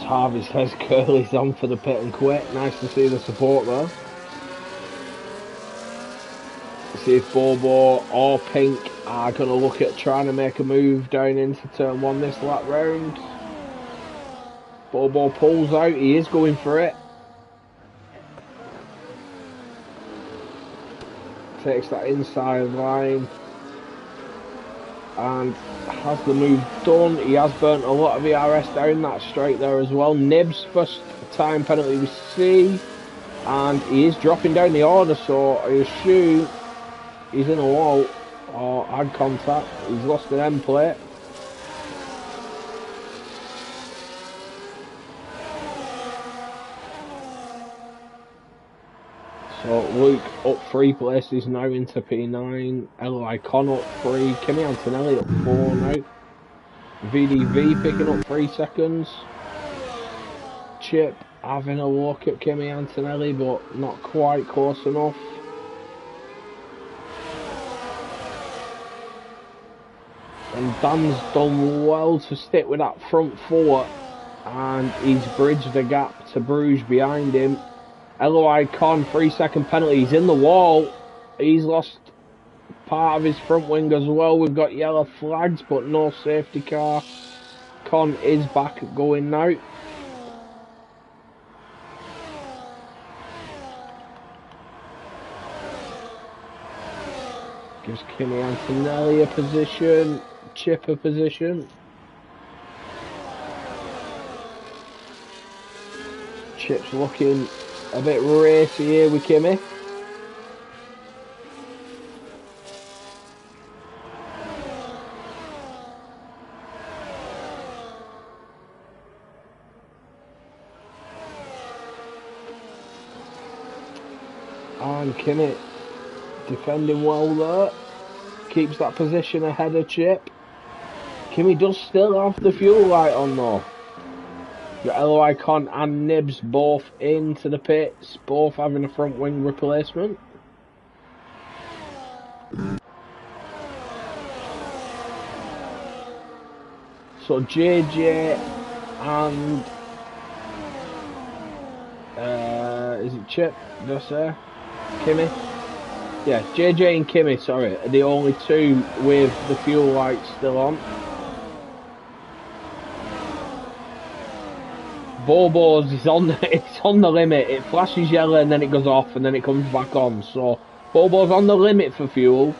Harvey says Curly's on for the pit and quit. Nice to see the support there. See if Bobo or Pink are going to look at trying to make a move down into turn 1 this lap round. Bobo pulls out. He is going for it. Takes that inside line. And has the move done. He has burnt a lot of ERS down that straight there as well. Nibs first time penalty we see, and he is dropping down the order, so I assume he's in a wall or had contact. He's lost an end plate. So Luke up 3 places now into P9. LOI Con up 3. Kimi Antonelli up 4 now. VDV picking up 3 seconds. Chip having a look at Kimi Antonelli, but not quite close enough. And Dan's done well to stick with that front 4, and he's bridged the gap to Bruges behind him. LOI Con, 3-second penalty. He's in the wall. He's lost part of his front wing as well. We've got yellow flags, but no safety car. Con is back going now. Gives Kimi Antonelli a position. Chip a position. Chip's looking a bit racy here with Kimi. And Kimi defending well there. Keeps that position ahead of Chip. Kimi does still have the fuel light on though. Got LOI Con and Nibs both into the pits, both having a front wing replacement. So JJ and is it Chip? Did I say? Kimi? Yeah, JJ and Kimi, sorry, are the only 2 with the fuel lights still on. Bobo's is on it's on the limit. It flashes yellow and then it goes off and then it comes back on. So Bobo's on the limit for fuel,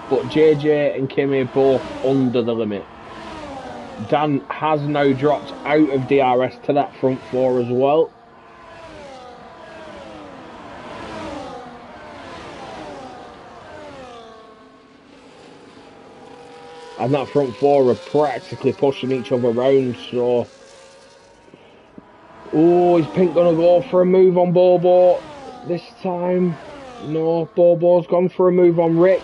but JJ and Kimi are both under the limit. Dan has now dropped out of DRS to that front four as well. And that front four are practically pushing each other around, so... Oh, is Pink going to go for a move on Bobo this time? No, Bobo's gone for a move on Rick.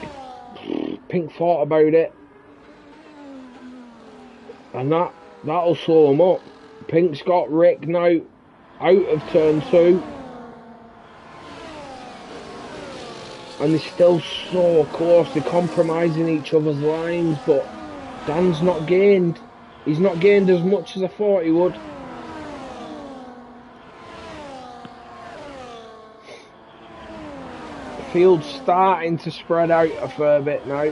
Pink thought about it. And that'll slow him up. Pink's got Rick now out of turn 2. And they're still so close. They're compromising each other's lines, but Dan's not gained. He's not gained as much as I thought he would. Field's starting to spread out a fair bit now.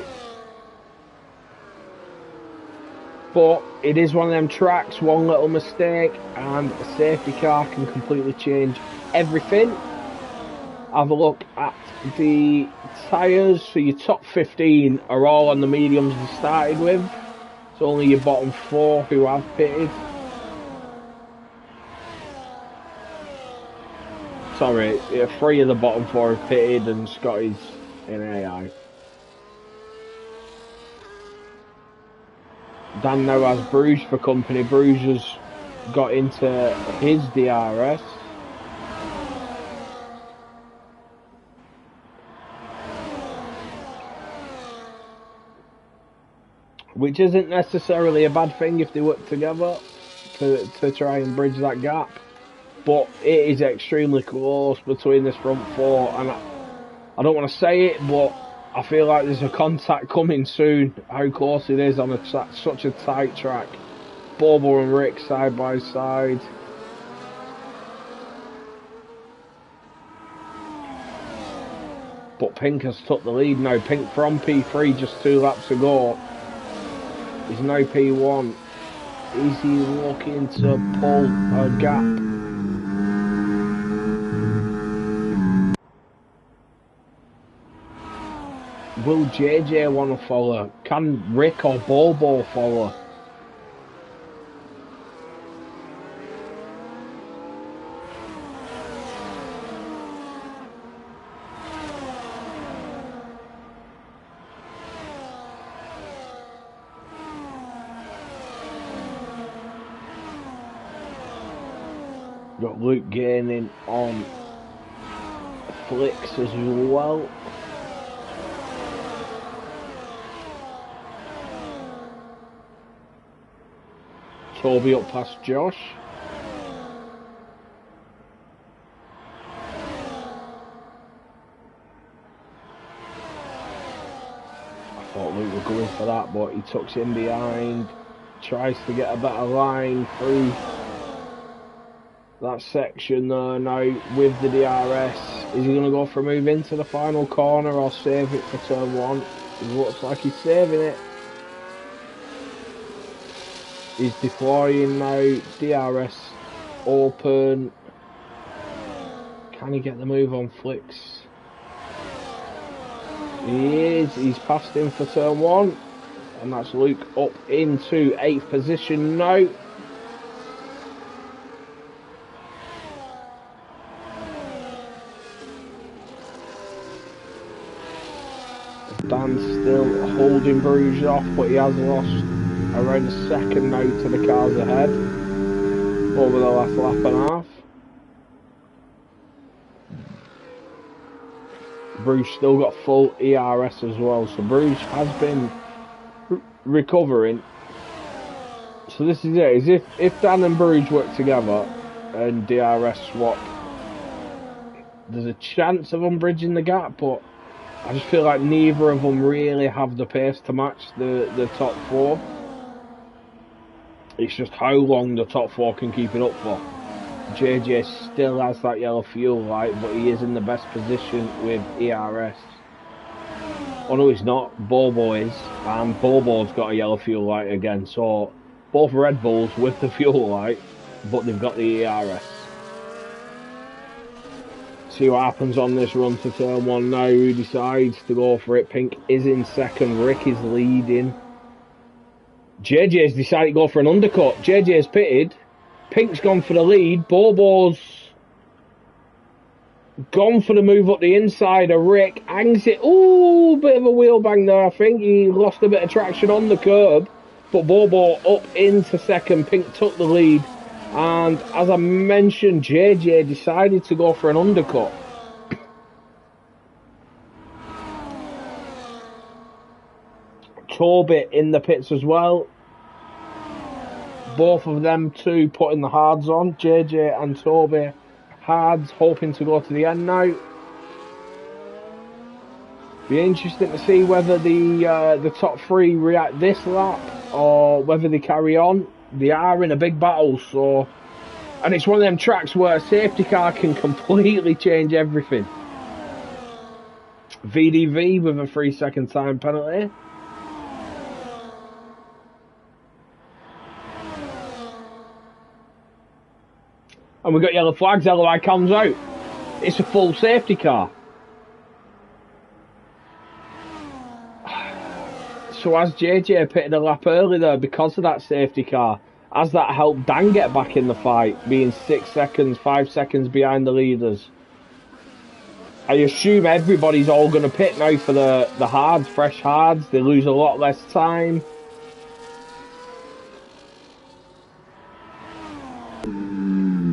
But it is one of them tracks, one little mistake and a safety car can completely change everything. Have a look at the tyres. So your top 15 are all on the mediums they started with. It's only your bottom 4 who have pitted. Sorry, 3 of the bottom 4 have pitted and Scotty's in AI. Dan now has Bruges for company. Bruges has got into his DRS. Which isn't necessarily a bad thing if they work together to try and bridge that gap. But it is extremely close between this front 4, and I don't want to say it, but I feel like there's a contact coming soon. How close it is on such a tight track. Bobo and Rick side by side. But Pink has took the lead now. Pink from P3, just 2 laps ago. He's now P1. Is he looking to pull a gap? Will JJ want to follow? Can Rick or Bobo follow? Got Luke gaining on Flicks as well. Toby up past Josh. I thought Luke was going for that, but he tucks in behind. Tries to get a better line through that section there now with the DRS. Is he going to go for a move into the final corner or save it for turn 1? It looks like he's saving it. He's deploying now, DRS open. Can he get the move on Flicks? He is, he's passed him for turn 1. And that's Luke up into 8th position now. Dan's still holding Bruges off, but he has lost around a second now to the cars ahead over the last lap and a half. Bruges still got full ERS as well, so Bruges has been recovering. So this is it, is if Dan and Bruges work together and DRS swap, there's a chance of them bridging the gap, but I just feel like neither of them really have the pace to match the top 4. It's just how long the top 4 can keep it up for. JJ still has that yellow fuel light, but he is in the best position with ERS. Oh no, he's not. Bobo is, and Bobo's got a yellow fuel light again. So both Red Bulls with the fuel light, but they've got the ERS. See what happens on this run to turn 1 now. Who decides to go for it? Pink is in second. Rick is leading. JJ's decided to go for an undercut. JJ's pitted. Pink's gone for the lead. Bobo's gone for the move up the inside of Rick. Hangs it. Ooh, bit of a wheel bang there. I think he lost a bit of traction on the curb. But Bobo up into second. Pink took the lead. And as I mentioned, JJ decided to go for an undercut. Toby in the pits as well. Both of them two putting the hards on. JJ and Toby hards, hoping to go to the end now. Be interesting to see whether the top three react this lap or whether they carry on. They are in a big battle, so, and it's one of them tracks where a safety car can completely change everything. VDV with a 3-second time penalty. And we've got yellow flags. LOI comes out. It's a full safety car. So as JJ pitted a lap early there because of that safety car, has that helped Dan get back in the fight, being 6 seconds, 5 seconds behind the leaders? I assume everybody's all going to pit now for the hards, fresh hards. They lose a lot less time.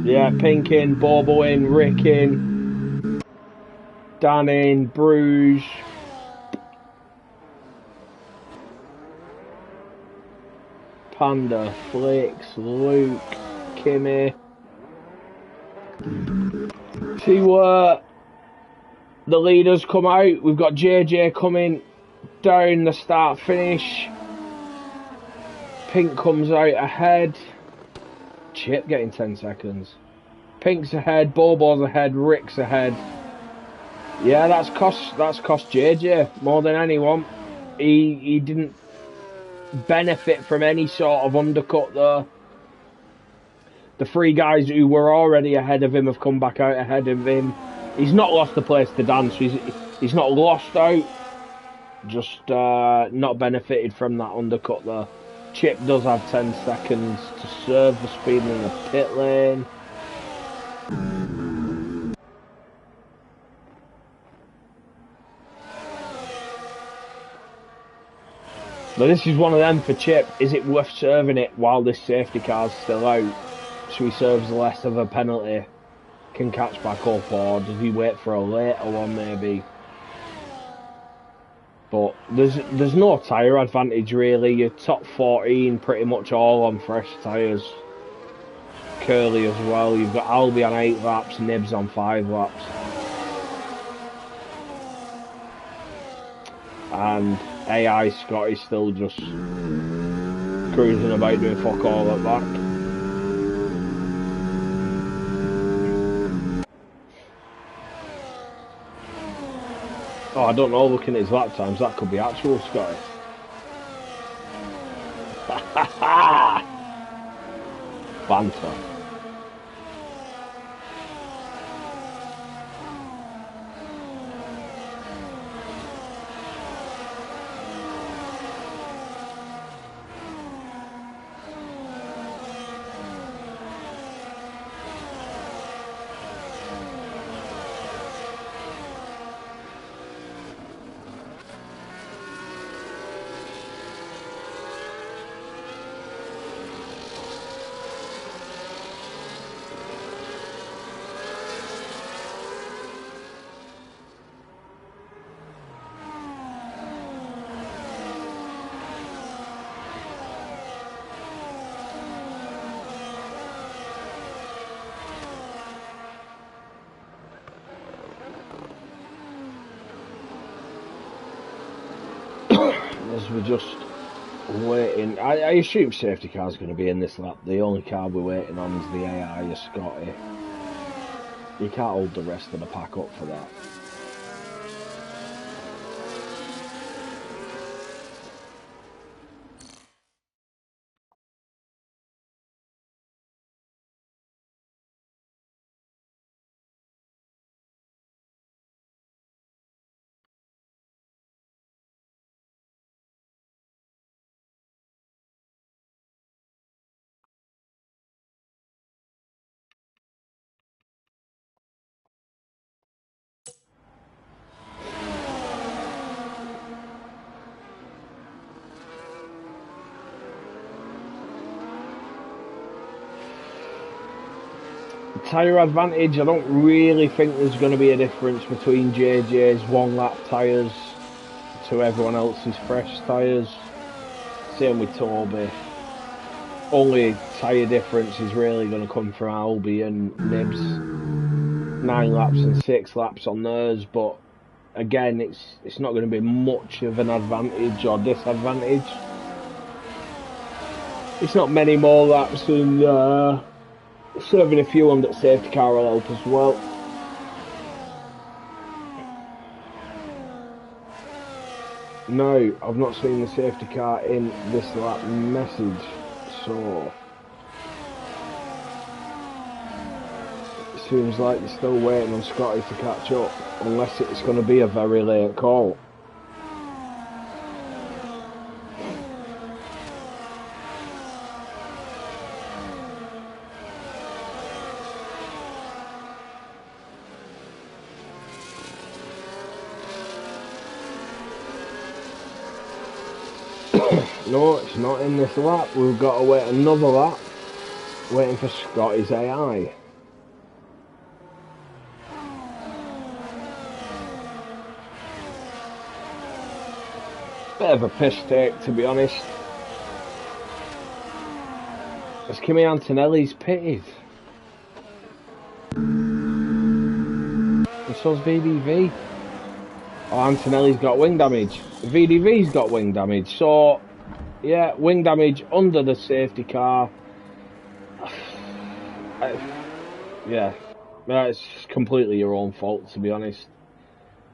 Yeah, Pink in, Bobo in, Rick in, Dan in, Bruges. Panda, Flix, Luke, Kimmy. See where the leaders come out. We've got JJ coming down the start finish. Pink comes out ahead. Chip getting 10 seconds. Pink's ahead, Bobo's ahead, Rick's ahead. Yeah, that's cost JJ more than anyone. He didn't benefit from any sort of undercut there. The three guys who were already ahead of him have come back out ahead of him. He's not lost the place to dance. He's not lost out. Just not benefited from that undercut there. Chip does have 10 seconds to serve the speed in the pit lane. But this is one of them for Chip. Is it worth serving it while this safety car's still out? So he serves less of a penalty, can catch back up, or does he wait for a later one maybe? But there's no tyre advantage really. Your top 14 pretty much all on fresh tyres. Curly as well. You've got Albie on 8 laps, Nibs on 5 laps. And AI Scott is still just cruising about doing fuck all at back. Oh, I don't know, looking at his lap times, that could be actual Scotty. Banter. As we're just waiting, I assume safety car's going to be in this lap. The only car we're waiting on is the AI of Scotty. You can't hold the rest of the pack up for that. Tyre advantage, I don't really think there's going to be a difference between JJ's one lap tyres to everyone else's fresh tyres. Same with Toby. Only tyre difference is really going to come from Albie and Nibs. 9 laps and 6 laps on theirs, but again, it's not going to be much of an advantage or disadvantage. It's not many more laps, and serving a few on that safety car will help as well. No, I've not seen the safety car in this lap message, so it seems like they're still waiting on Scotty to catch up, unless it's going to be a very late call. No, it's not in this lap. We've got to wait another lap, waiting for Scotty's AI. Bit of a piss take, to be honest. As Kimi Antonelli's pitted. And so's VDV. Oh, Antonelli's got wing damage. VDV's got wing damage. So, yeah, wing damage under the safety car. Yeah, it's completely your own fault, to be honest.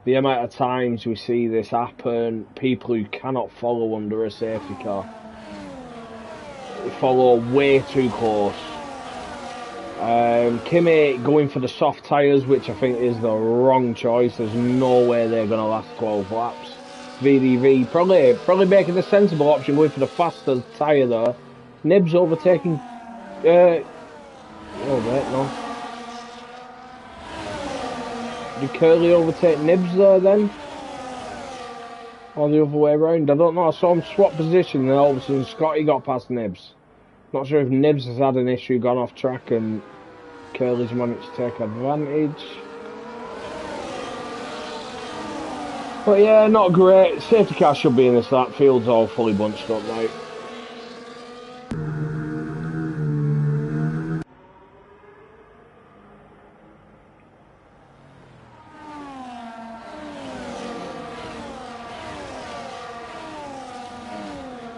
The amount of times we see this happen, people who cannot follow under a safety car. They follow way too close. Kimi going for the soft tyres, which I think is the wrong choice. There's no way they're going to last 12 laps. VDV probably making the sensible option, going for the faster tyre there. Nibs overtaking... oh wait, no. Did Curly overtake Nibs there then? Or the other way around? I don't know. I saw him swap position and then all of a sudden Scotty got past Nibs. Not sure if Nibs has had an issue, gone off track, and Curly's managed to take advantage. But yeah, not great. Safety car should be in this lap. Field's all fully bunched up now.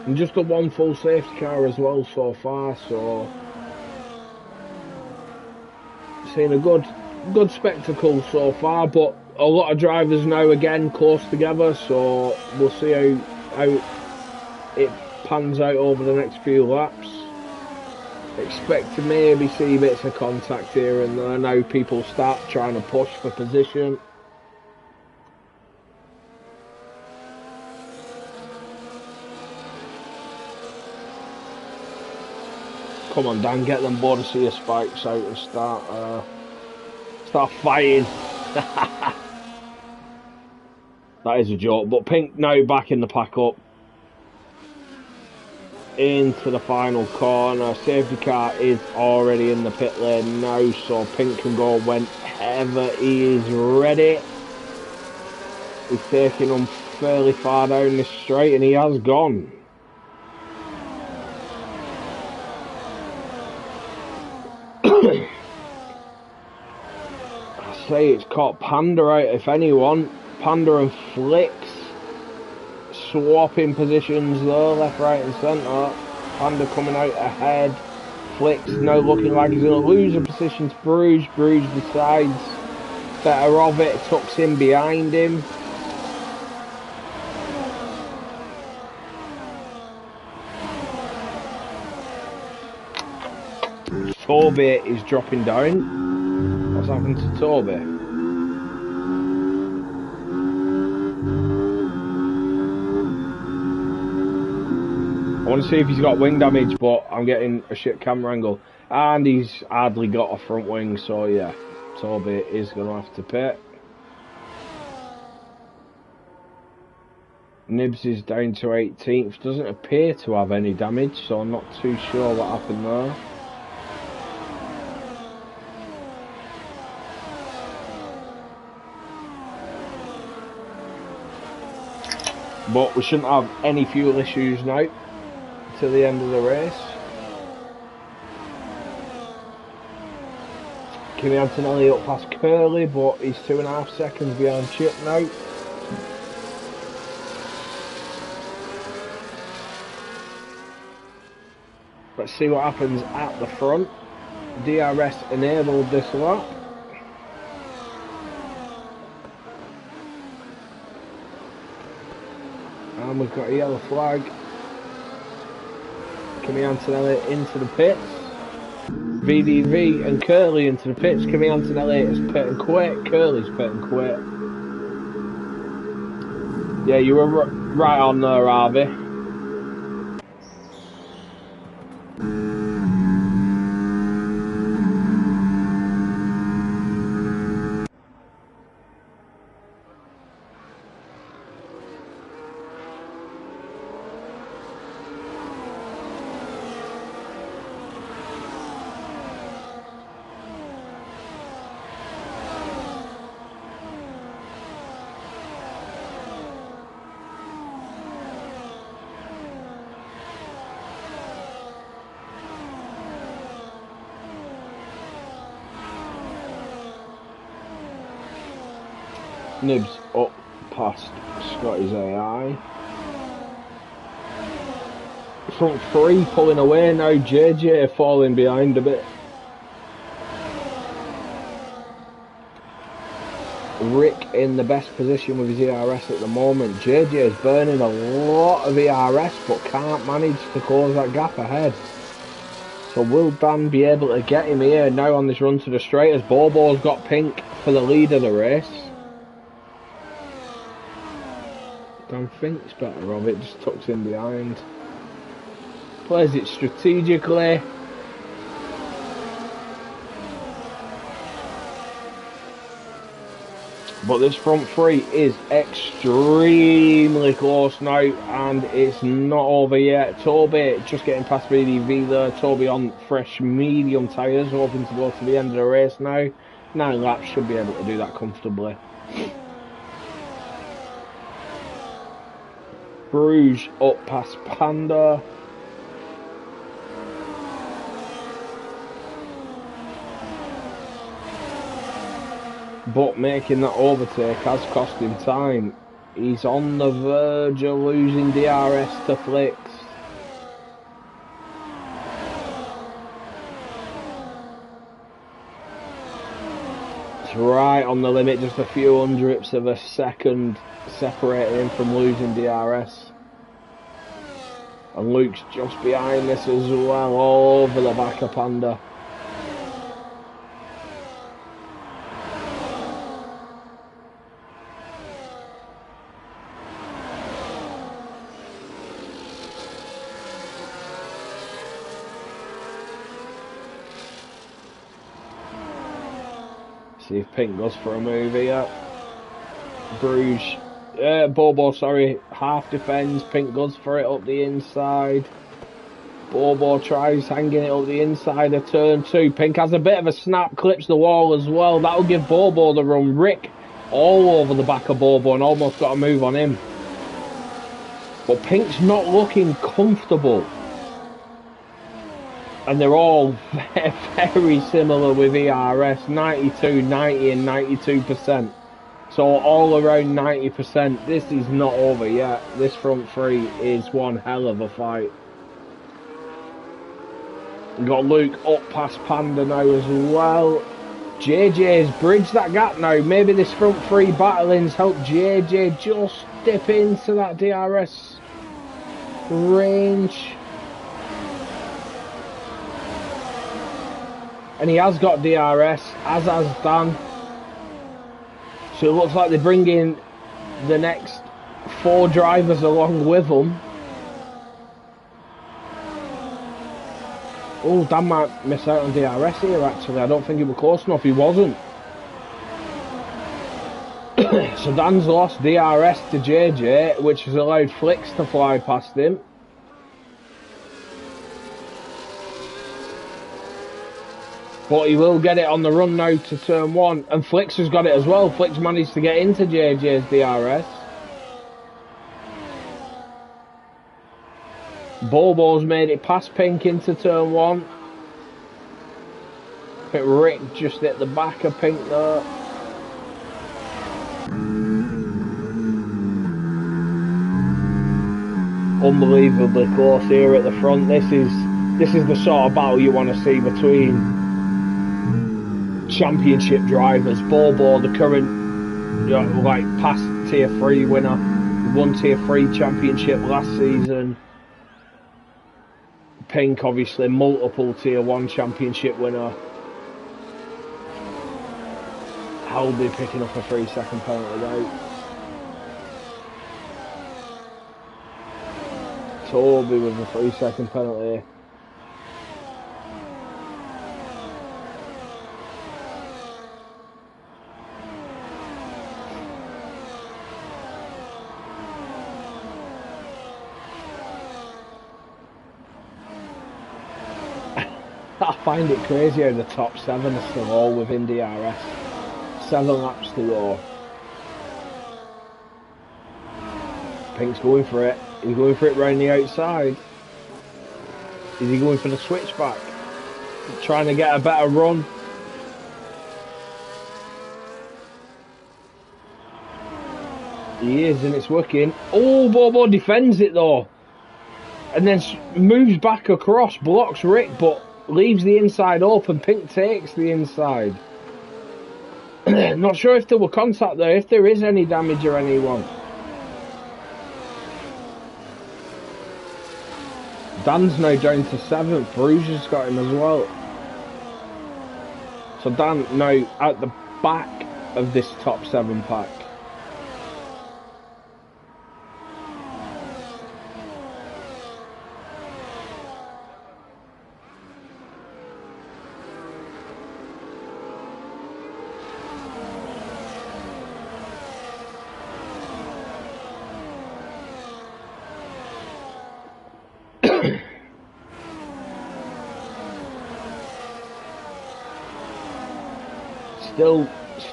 And just got one full safety car as well so far, so seeing a good spectacle so far, but a lot of drivers now again close together, so we'll see how it pans out over the next few laps. Expect to maybe see bits of contact here and there now people start trying to push for position. Come on, Dan, get them Bordeaux spikes out and start fighting. That is a joke, but Pink now back in the pack up. Into the final corner. Safety car is already in the pit lane now, so Pink can go whenever he is ready. He's taking them fairly far down this straight, and he has gone. I say it's caught Panda out if anyone. Panda and Flicks swapping positions there, left, right and centre. Panda coming out ahead. Flicks now looking like he's going to lose a position to Bruges. Bruges decides better of it, tucks in behind him. Toby is dropping down. What's happened to Toby? I want to see if he's got wing damage, but I'm getting a shit camera angle. And he's hardly got a front wing, so yeah, Toby is going to have to pit. Nibs is down to 18th. Doesn't appear to have any damage, so I'm not too sure what happened there. But we shouldn't have any fuel issues now to the end of the race. Kimi Antonelli up past Curly, but he's 2.5 seconds behind Chip now. Let's see what happens at the front. DRS enabled this lap. And we've got a yellow flag. Kimi Antonelli into the pits. VDV and Curly into the pits. Kimi Antonelli is pit and quit. Curly's pit and quit. Yeah, you were right on there, Harvey. Nibs up past Scotty's AI. Front three pulling away now. JJ falling behind a bit. Rick in the best position with his ERS at the moment. JJ is burning a lot of ERS but can't manage to close that gap ahead. So will Dan be able to get him here now on this run to the straight as Bobo's got pink for the lead of the race? Dan thinks better of it, just tucks in behind. Plays it strategically. But this front three is extremely close now, and it's not over yet. Toby just getting past BDV there. Toby on fresh medium tyres, hoping to go to the end of the race now. 9 laps, should be able to do that comfortably. Bruges up past Panda. But making that overtake has cost him time. He's on the verge of losing DRS to Flicks. It's right on the limit, just a few hundredths of a second separating him from losing DRS. And Luke's just behind this as well, all over the back of Panda. See if Pink goes for a move here. Bruges. Bobo, sorry, half defends. Pink goes for it up the inside. Bobo tries hanging it up the inside of turn 2. Pink has a bit of a snap, clips the wall as well. That'll give Bobo the run. Rick all over the back of Bobo and almost got a move on him. But Pink's not looking comfortable. And they're all very, very similar with ERS. 92, 90 and 92%. So all around 90%. This is not over yet. This front three is one hell of a fight. We've got Luke up past Panda now as well. JJ's bridged that gap now. Maybe this front three battling's helped JJ just dip into that DRS range. And he has got DRS, as has Dan. So it looks like they're bringing the next 4 drivers along with them. Oh, Dan might miss out on DRS here actually. I don't think he was close enough. He wasn't. So Dan's lost DRS to JJ, which has allowed Flicks to fly past him. But he will get it on the run now to turn 1. And Flicks has got it as well. Flicks managed to get into JJ's DRS. Bobo's made it past Pink into turn 1. I think Rick just hit the back of Pink there. Unbelievably close here at the front. This is the sort of battle you want to see between championship drivers. Bobo, the current like past tier 3 winner, won tier 3 championship last season. Pink, obviously multiple tier 1 championship winner. Halby picking up a 3-second penalty though. Toby with a 3-second penalty. I find it crazy how the top 7 are still all within DRS. 7 laps to go. Pink's going for it. He's going for it round the outside. Is he going for the switchback? Trying to get a better run. He is, and it's working. Oh, Bobo defends it though. And then moves back across, blocks Rick, but leaves the inside open. Pink takes the inside. Not sure if there were contact there, if there is any damage or anyone. Dan's now down to 7th. Bruiser's got him as well. So Dan now at the back of this top 7 pack.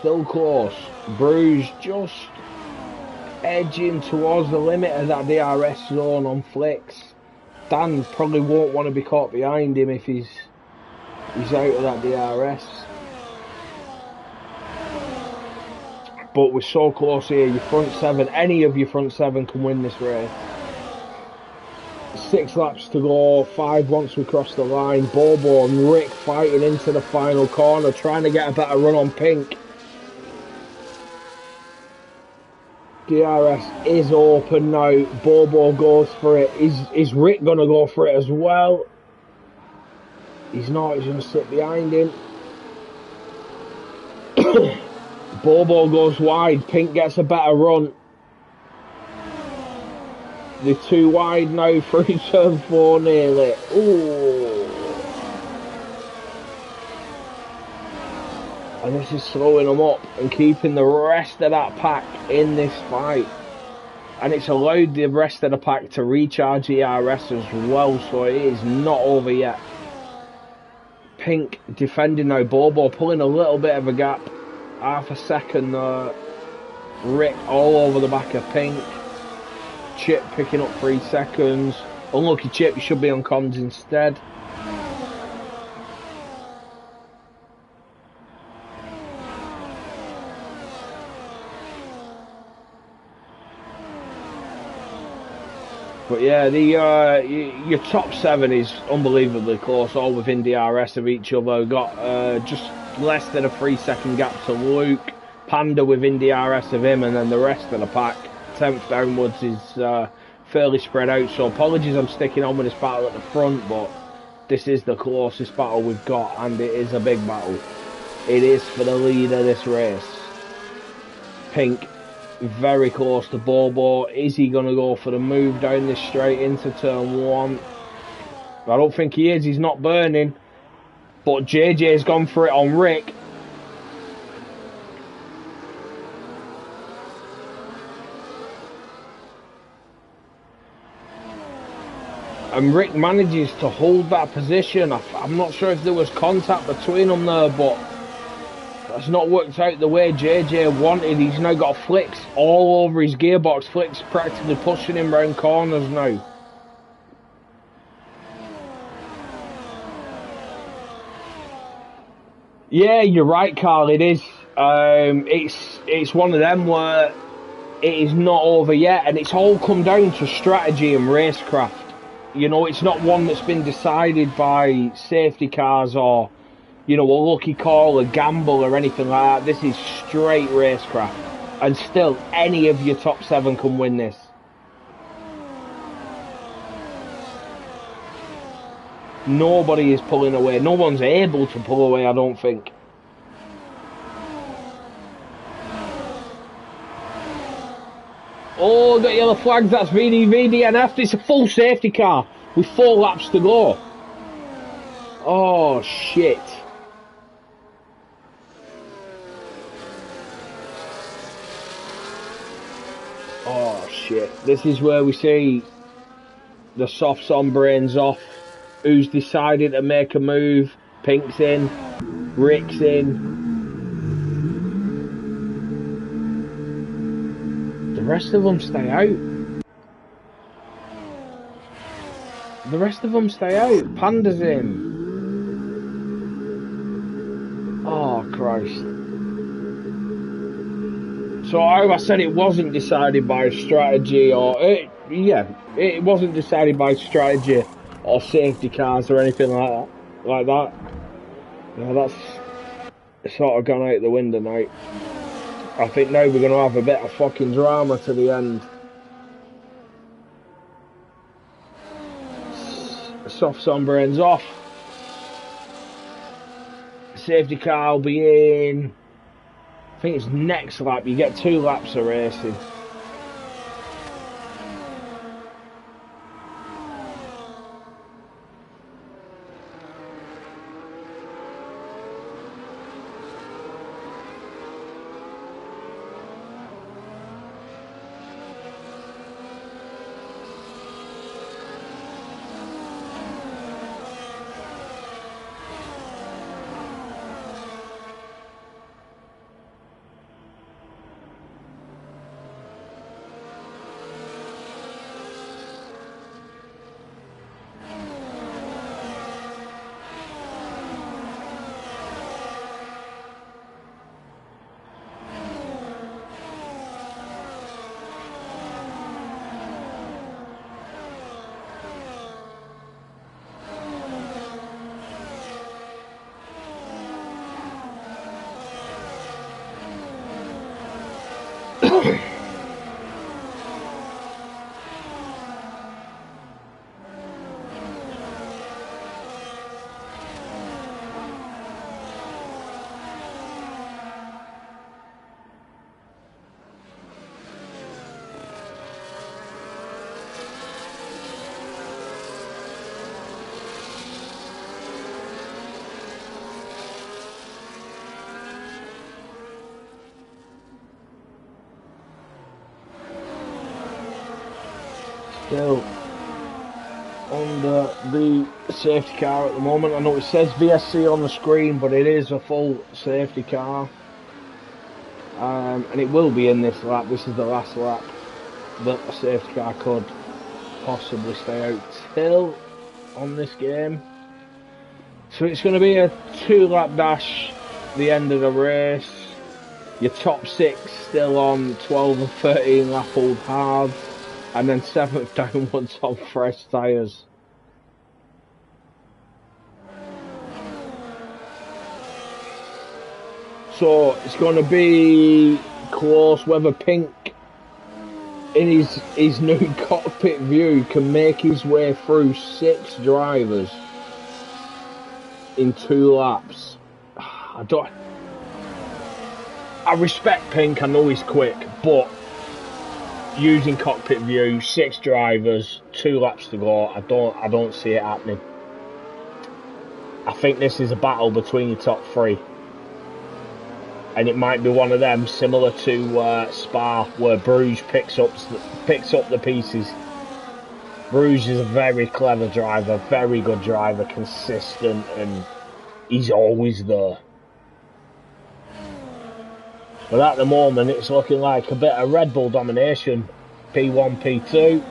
Still close. Bruce just edging towards the limit of that DRS zone on flicks. Dan probably won't want to be caught behind him if he's out of that DRS. But we're so close here. Your front 7, any of your front 7 can win this race. 6 laps to go, 5 once we cross the line. Bobo and Rick fighting into the final corner, trying to get a better run on Pink. DRS is open now. Bobo goes for it. Is Rick going to go for it as well? He's not. He's going to sit behind him. Bobo goes wide. Pink gets a better run. They're too wide now through turn 4 nearly. Ooh. And this is slowing them up and keeping the rest of that pack in this fight. And it's allowed the rest of the pack to recharge the ERS as well, so it is not over yet. Pink defending now. Bobo pulling a little bit of a gap. Half a second there. Rick all over the back of Pink. Chip picking up 3 seconds. Unlucky Chip, you should be on comms instead. But yeah, your top 7 is unbelievably close, all within DRS of each other. Got just less than a 3-second gap to Luke. Panda within DRS of him, and then the rest of the pack, 10th downwards, is fairly spread out. So apologies I'm sticking on with this battle at the front, but this is the closest battle we've got, and it is a big battle. It is for the lead of this race. Pink very close to Bobo. Is he going to go for the move down this straight into turn 1? I don't think he is. He's not burning. But JJ's gone for it on Rick. And Rick manages to hold that position. I'm not sure if there was contact between them there, but that's not worked out the way JJ wanted. He's now got flicks all over his gearbox. Flicks practically pushing him round corners now. Yeah, you're right, Carl. It is. It's one of them where it is not over yet, and it's all come down to strategy and racecraft. You know, it's not one that's been decided by safety cars or, you know, a lucky call, a gamble, or anything like that. This is straight racecraft, and still, any of your top 7 can win this. Nobody is pulling away. No one's able to pull away, I don't think. Oh, got yellow flags. That's VDV DNF. It's a full safety car with 4 laps to go. Oh, shit. Oh, shit. This is where we see the softs on, brains off. Who's decided to make a move? Pink's in. Rick's in. The rest of them stay out. The rest of them stay out. Panda's in. Oh, Christ. So I said it wasn't decided by strategy or... it wasn't decided by strategy or safety cars or anything like that. Yeah, that's sort of gone out the window now. I think now we're going to have a bit of fucking drama to the end. Soft sunbrains off. Safety car will be in. I think it's next lap. You get 2 laps of racing. Still under the safety car at the moment. I know it says VSC on the screen, but it is a full safety car. And it will be in this lap. This is the last lap that a safety car could possibly stay out till on this game. So it's going to be a 2-lap dash, the end of the race. Your top 6 still on 12 and 13 lap old hard. And then 7th downwards on fresh tyres. So it's going to be close whether Pink, in his new cockpit view, can make his way through 6 drivers in 2 laps. I respect Pink. I know he's quick, but using cockpit view, 6 drivers, 2 laps to go. I don't see it happening. I think this is a battle between your top 3, and it might be one of them similar to Spa, where Bruges picks up the pieces. Bruges is a very clever driver, very good driver, consistent, and he's always there. But at the moment, it's looking like a bit of Red Bull domination. P1, P2.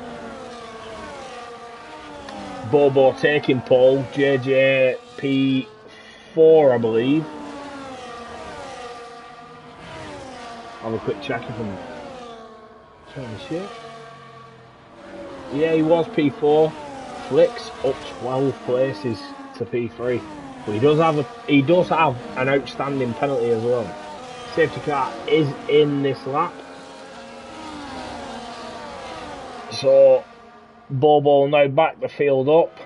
Bobo taking pole. JJ P4, I believe. Have a quick check if I'm trying to shit. Yeah, he was P4. Flicks up 12 places to P3. But he does have an outstanding penalty as well. Safety car is in this lap. So Bobo now back the field up.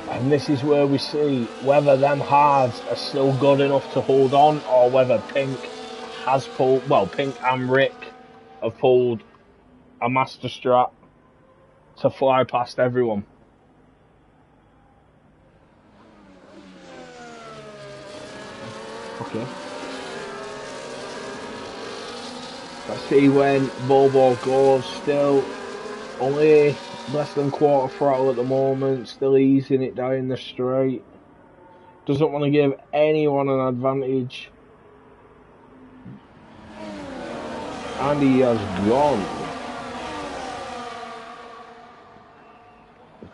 And this is where we see whether them hards are still good enough to hold on, or whether Pink has pulled, well, Pink and Rick have pulled a master strat to fly past everyone. Okay. Let's see when Bobo goes. Still only less than quarter throttle at the moment. Still easing it down the straight. Doesn't want to give anyone an advantage. And he has gone.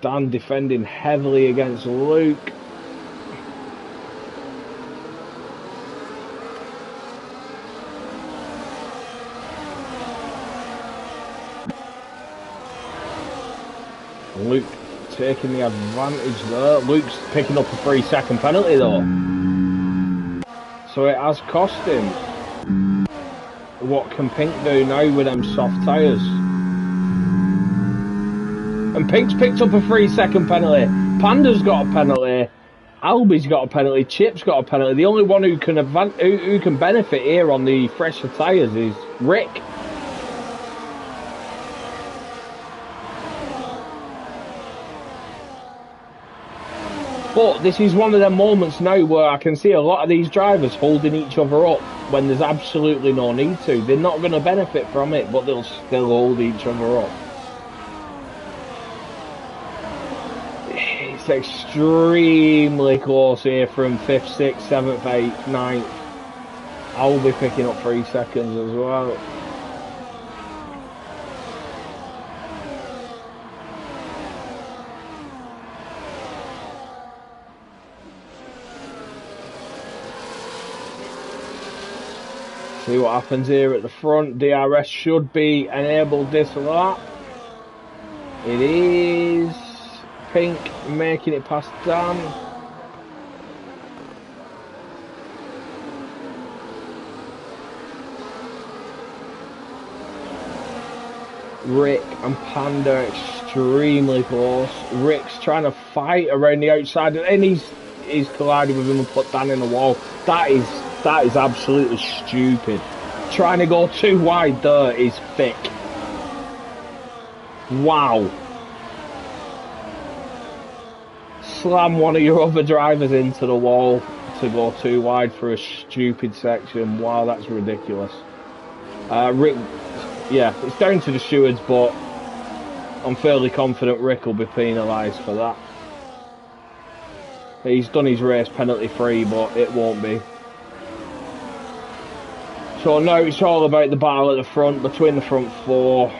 Dan defending heavily against Luke. Luke taking the advantage there. Luke's picking up a 3-second penalty though. So it has cost him. What can Pink do now with them soft tyres? And Pink's picked up a 3-second penalty. Panda's got a penalty. Alby's got a penalty. Chip's got a penalty. The only one who can benefit here on the fresher tyres is Rick. But this is one of them moments now where I can see a lot of these drivers holding each other up when there's absolutely no need to. They're not going to benefit from it, but they'll still hold each other up. It's extremely close here from 5th, 6th, 7th, 8th, 9th. I'll be picking up 3 seconds as well. See what happens here at the front. DRS should be enabled this lap. It is. Pink making it past Dan. Rick and Panda extremely close. Rick's trying to fight around the outside and he's collided with him and put Dan in the wall. That is absolutely stupid. Trying to go too wide there is thick. Wow. Slam one of your other drivers into the wall to go too wide for a stupid section. Wow, that's ridiculous. Rick, yeah, it's down to the stewards, but I'm fairly confident Rick will be penalised for that. He's done his race penalty free, but it won't be. So now it's all about the battle at the front, between the front four.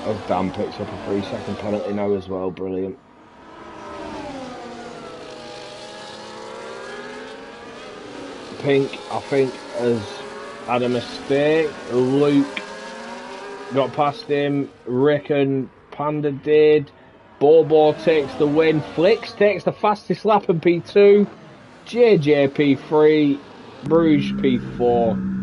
As Dan picks up a 3-second penalty now as well, brilliant. Pink, I think, has had a mistake. Luke got past him. Rick and Panda did. Bobo takes the win. Flicks takes the fastest lap in P2. JJ P3. Bruges P4.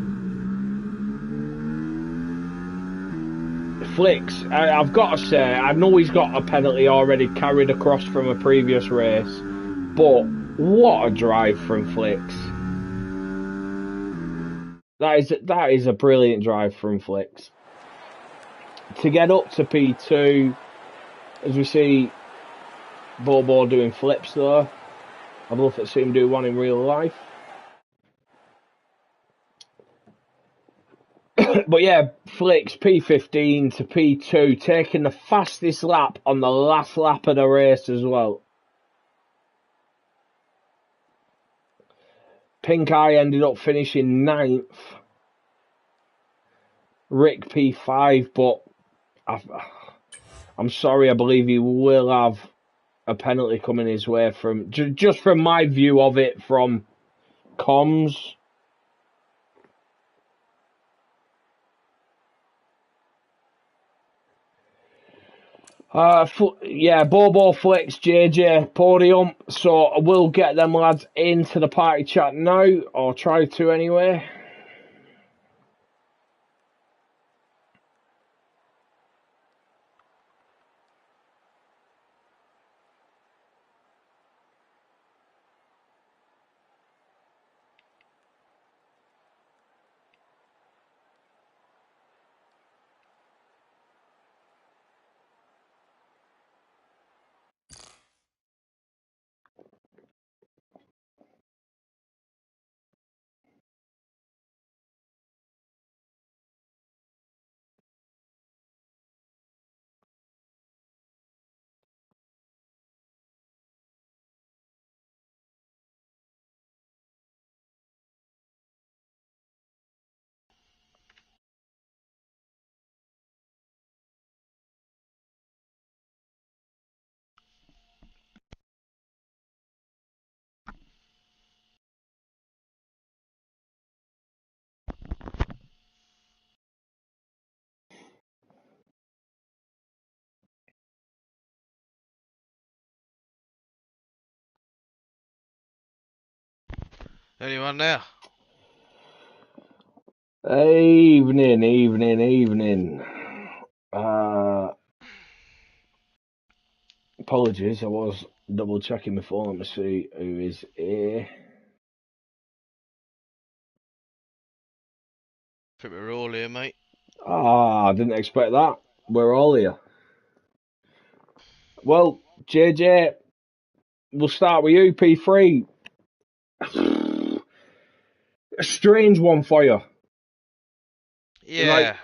Flicks, I've got to say, I know he's got a penalty already carried across from a previous race, but what a drive from Flicks. That is a brilliant drive from Flicks. To get up to P2, as we see Bobo doing flips there. I'd love to see him do one in real life. But yeah, Flicks P15 to P2, taking the fastest lap on the last lap of the race as well. Pink Eye ended up finishing 9th. Rick P5, but I'm sorry, I believe he will have a penalty coming his way from just from my view of it from comms. Bobo Flicks, JJ, Podium. So I will get them lads into the party chat now, or try to anyway. Anyone there? Evening. Apologies, I was double checking my phone. Let me see who is here. I think we're all here, mate. I didn't expect that. We're all here. Well, JJ, we'll start with you, P3. A strange one for you. Yeah.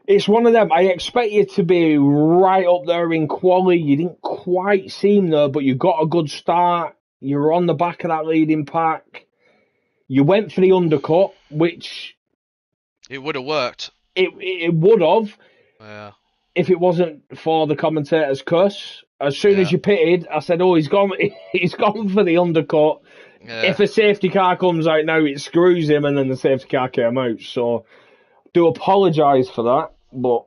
It's one of them. I expect you to be right up there in quali. You didn't quite seem there, but you got a good start. You were on the back of that leading pack. You went for the undercut, which It would have worked. it would have Yeah. if it wasn't for the commentator's curse. As soon as Yeah. you pitted, I said, "Oh, he's gone. He's gone for the undercut." Yeah. If a safety car comes out now, it screws him, and then the safety car came out. So, do apologise for that, but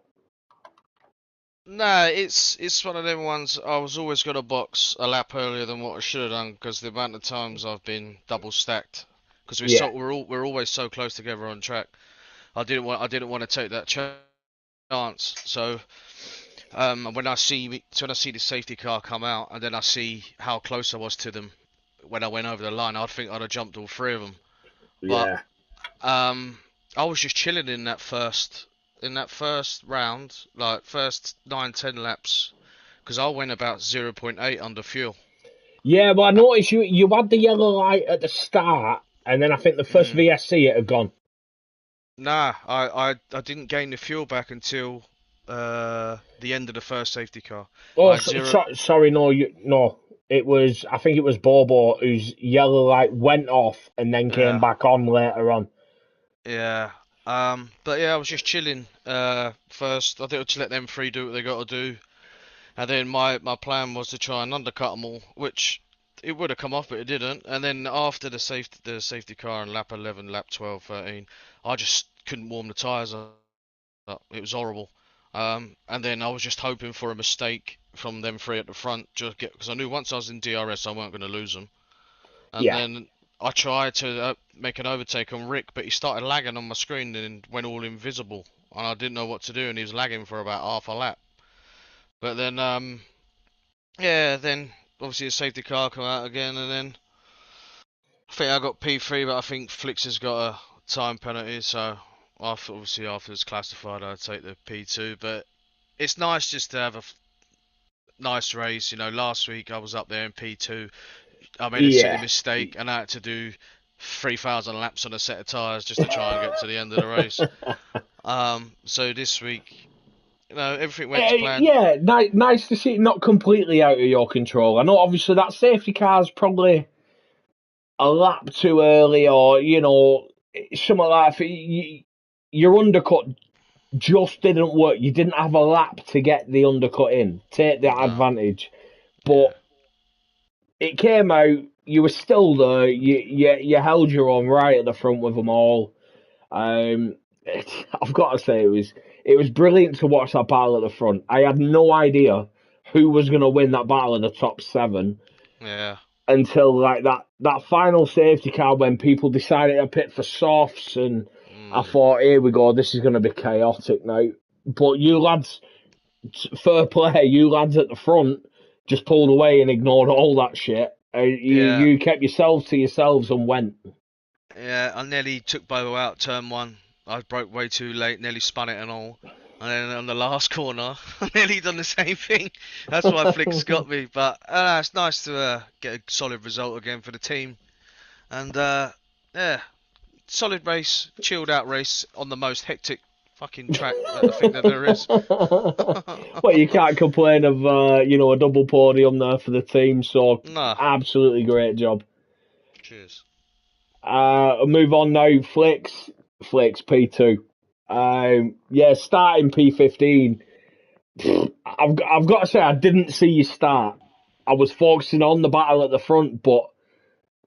Nah, it's one of them ones. I was always going to box a lap earlier than what I should have done because the amount of times I've been double stacked because yeah, we're always so close together on track. I didn't want to take that chance. So when I see the safety car come out and then I see how close I was to them when I went over the line, I'd think I'd have jumped all three of them. But yeah. I was just chilling in that first round, like first 9-10 laps, because I went about 0.8 under fuel. Yeah, but I noticed you had the yellow light at the start, and then I think the first Mm. VSC it had gone. Nah, I didn't gain the fuel back until the end of the first safety car. Oh, I had zero. sorry, no. It was, I think it was Bobo whose yellow light went off and then came Yeah, back on later on. yeah. But yeah, I was just chilling. First, I think I'll just let them three do what they got to do. And then my plan was to try and undercut them all, which it would have come off, but it didn't. And then after the safety car in lap 11, lap 12, 13, I just couldn't warm the tyres up. It was horrible. And then I was just hoping for a mistake from them three at the front, just because I knew once I was in DRS I weren't going to lose them. And Yeah, then I tried to make an overtake on Rick, but he started lagging on my screen and went all invisible, and I didn't know what to do, and he was lagging for about half a lap. But then yeah, then obviously the safety car come out again, and then I think I got P3, but I think Flix has got a time penalty, so obviously after it's classified, I'd take the P2. But it's nice just to have a nice race. You know, last week I was up there in P2. I made a silly yeah, mistake, and I had to do 3,000 laps on a set of tyres just to try and get to the end of the race. So this week, everything went to plan. Yeah. Nice to see it not completely out of your control. I know, obviously, that safety car's probably a lap too early, or something like that. Your undercut just didn't work. You didn't have a lap to get the undercut in, take that No. advantage. Yeah. But it came out. You were still there. You held your own right at the front with them all. Um, I've got to say it was brilliant to watch that battle at the front. I had no idea who was going to win that battle of the top seven Yeah. until like that final safety car when people decided to pit for softs, and I Mm. thought, here we go, this is going to be chaotic now. But you lads, fair play, you lads at the front just pulled away and ignored all that shit. Yeah. You kept yourselves to yourselves and went. Yeah. I nearly took Bobo out turn one. I broke way too late. Nearly spun it and all. And then on the last corner, I nearly done the same thing. That's why Flicks got me. But it's nice to get a solid result again for the team. And yeah, solid race, chilled out race on the most hectic fucking track that I think that there is. Well, you can't complain of a double podium there for the team. So Nah. absolutely great job. Cheers. Move on now. Flicks P2. Yeah, starting P15. I've got to say I didn't see you start. I was focusing on the battle at the front, but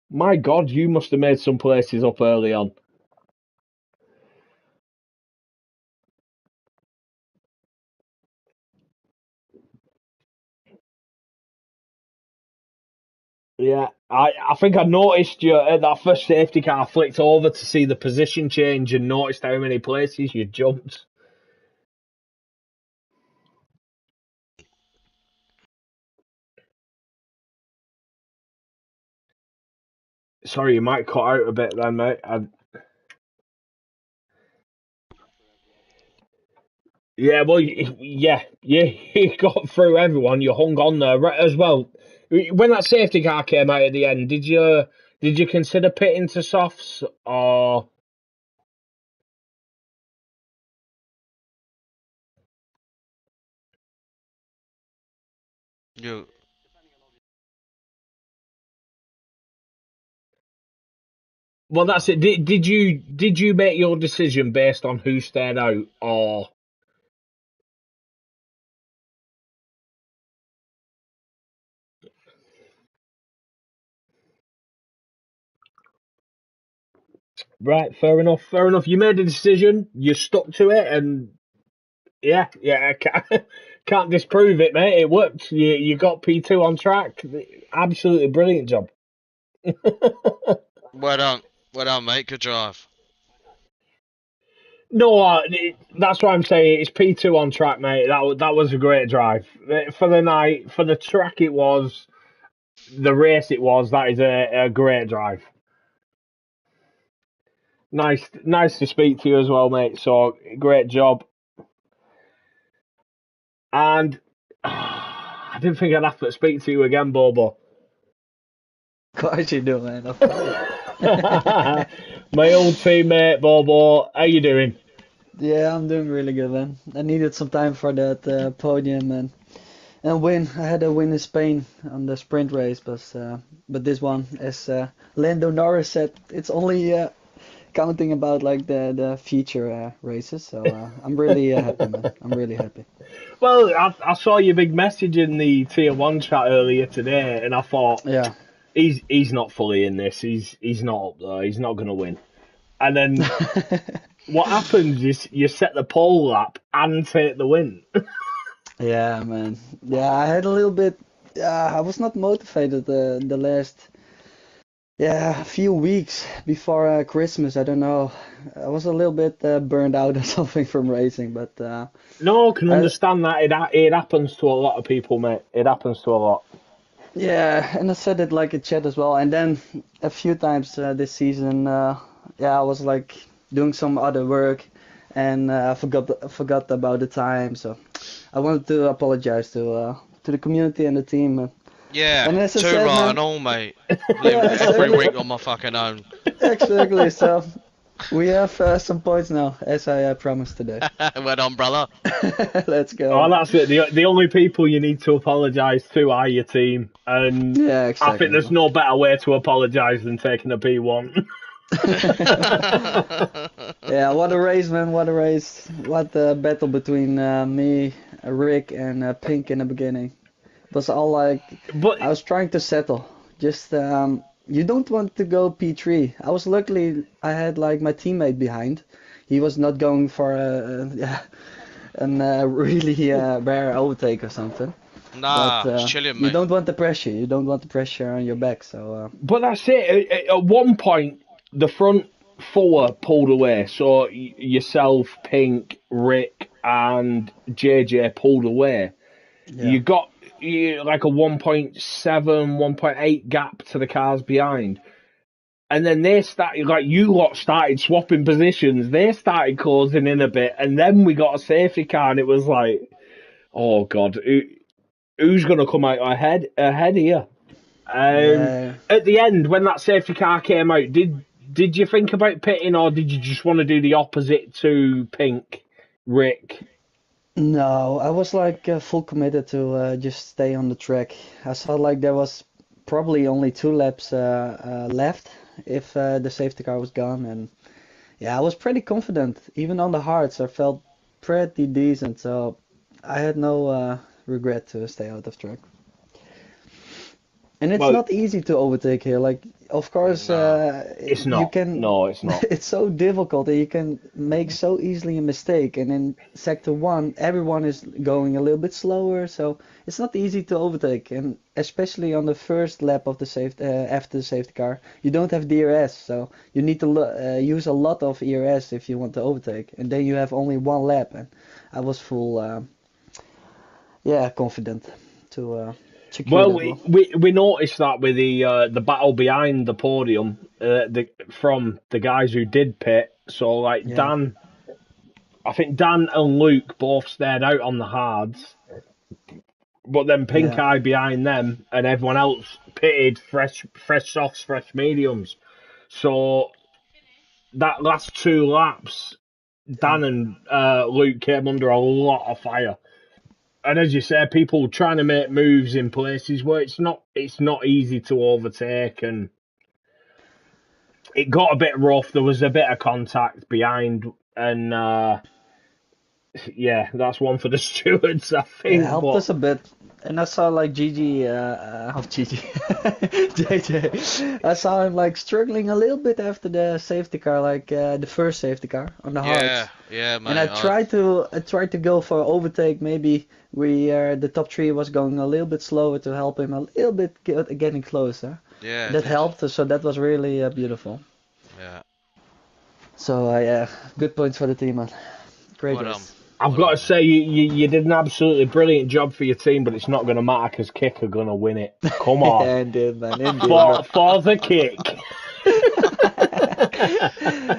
my God, you must have made some places up early on. Yeah, I think I noticed you at that first safety car. I flicked over to see the position change and noticed how many places you jumped. Sorry, you might cut out a bit then, mate. Yeah, well, yeah, you got through everyone. You hung on there as well. When that safety car came out at the end, did you consider pitting to softs or? You. Well, that's it. Did you make your decision based on who stayed out or? Right, fair enough. Fair enough. You made a decision. You stuck to it, and yeah, I can't disprove it, mate. It worked. You got P2 on track. Absolutely brilliant job. Well done. Well done, mate. Good drive. No, that's what I'm saying. It's P2 on track, mate. That was a great drive for the night, for the track it was, the race it was. That is a great drive. Nice to speak to you as well, mate. So great job. And I didn't think I'd have to speak to you again, Bobo. Of course you do, man. Of course. My old teammate, Bobo. How you doing? Yeah, I'm doing really good, man. I needed some time for that podium and win. I had a win in Spain on the sprint race, but this one, as Lando Norris said, it's only counting about like the feature races. So I'm really happy, man. I'm really happy. Well, I saw your big message in the tier one chat earlier today, and I thought Yeah. he's not fully in this. He's not up there. He's not going to win. And then what happens is you set the pole lap and take the win. Yeah, man. Yeah, I had a little bit. I was not motivated the last. Yeah, a few weeks before Christmas, I don't know. I was a little bit burned out or something from racing, but No, I can I, understand that. It happens to a lot of people, mate. It happens to a lot. yeah, and I said it like a chat as well. And then a few times this season, yeah, I was like doing some other work and I forgot about the time. So I wanted to apologize to the community and the team. Yeah, And as I too said, right man, and all, mate. yeah, Living every exactly, week on my fucking own. exactly. So. We have some points now, as I promised today. Well done, brother. Let's Oh, go. that's it. The only people you need to apologise to are your team, and Yeah, I think exactly. there's no better way to apologise than taking a P1. Yeah, what a race, man! What a race! What a battle between me, Rick, and Pink in the beginning. It was all like But I was trying to settle. Just you don't want to go P3. I was luckily I had like my teammate behind. He was not going for yeah, really rare overtake or something. But Nah, it's chilling, you mate. don't want the pressure. You don't want the pressure on your back. So but that's it. At one point, the front four pulled away. So yourself, Pink, Rick, and JJ pulled away. yeah, You got like a 1.7, 1.8 gap to the cars behind. And then they started, like, you lot started swapping positions. They started closing in a bit. And then we got a safety car, and it was like, oh, God, who's going to come out ahead here? yeah. At the end, when that safety car came out, did you think about pitting, or did you just want to do the opposite to Pink, Rick? No, I was like full committed to just stay on the track. I saw like there was probably only 2 laps left if the safety car was gone, and yeah, I was pretty confident. Even on the hards, I felt pretty decent, so I had no regret to stay out of track. And it's Well, not easy to overtake here. Like, of course, Nah. it's you not. can. No, it's not. It's so difficult that you can make so easily a mistake. And in sector one, everyone is going a little bit slower, so it's not easy to overtake. And especially on the first lap of the after the safety car, you don't have DRS, so you need to use a lot of ERS if you want to overtake. And then you have only 1 lap, and I was full, yeah, confident to secure Well, that we, one. we we noticed that with the battle behind the podium, from the guys who did pit. So like Yeah, Dan, I think Dan and Luke both stayed out on the hards, but then Pink yeah. Eye behind them, and everyone else pitted fresh softs, fresh mediums. So that last 2 laps, Yeah. Dan and Luke came under a lot of fire. And as you say, people trying to make moves in places where it's not easy to overtake, and it got a bit rough. There was a bit of contact behind, and yeah, that's one for the stewards, I It think. helped But us a bit. And I saw like Gigi, of Gigi, JJ. I saw him like struggling a little bit after the safety car, like the first safety car on the Yeah, hards. yeah, And mate. I tried to go for overtake. Maybe the top three was going a little bit slower to help him a little bit getting closer. Yeah, it That did. helped us, so that was really beautiful. Yeah. So yeah, good points for the team, man. Great Well done. race. I've Well got to done. say, you did an absolutely brilliant job for your team, but it's not going to matter because Kick are going to win it. Come on, Indeed, man. Indeed, man. for the Kick.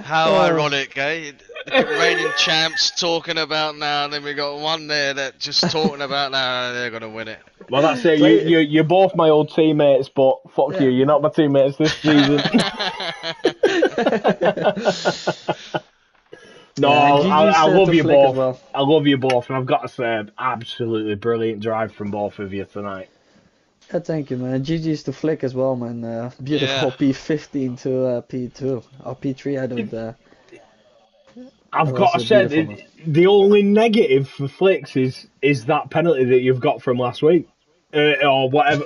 How Oh. ironic, eh? The reigning champs talking about now, and then we got one there that just talking about now they're gonna win it. Well, that's it. Play. You're both my old teammates, but fuck you, Yeah. you're not my teammates this season. No, Yeah, and I GG's love to you Flick as both. well. I love you both, and I've got to say, absolutely brilliant drive from both of you tonight. Yeah, thank you, man. And GG's to Flick as well, man. Yeah. Beautiful P15 to P2 or P3. I don't. I've That got was to a say, beautiful, man. the only negative for Flicks is that penalty that you've got from last week, or whatever.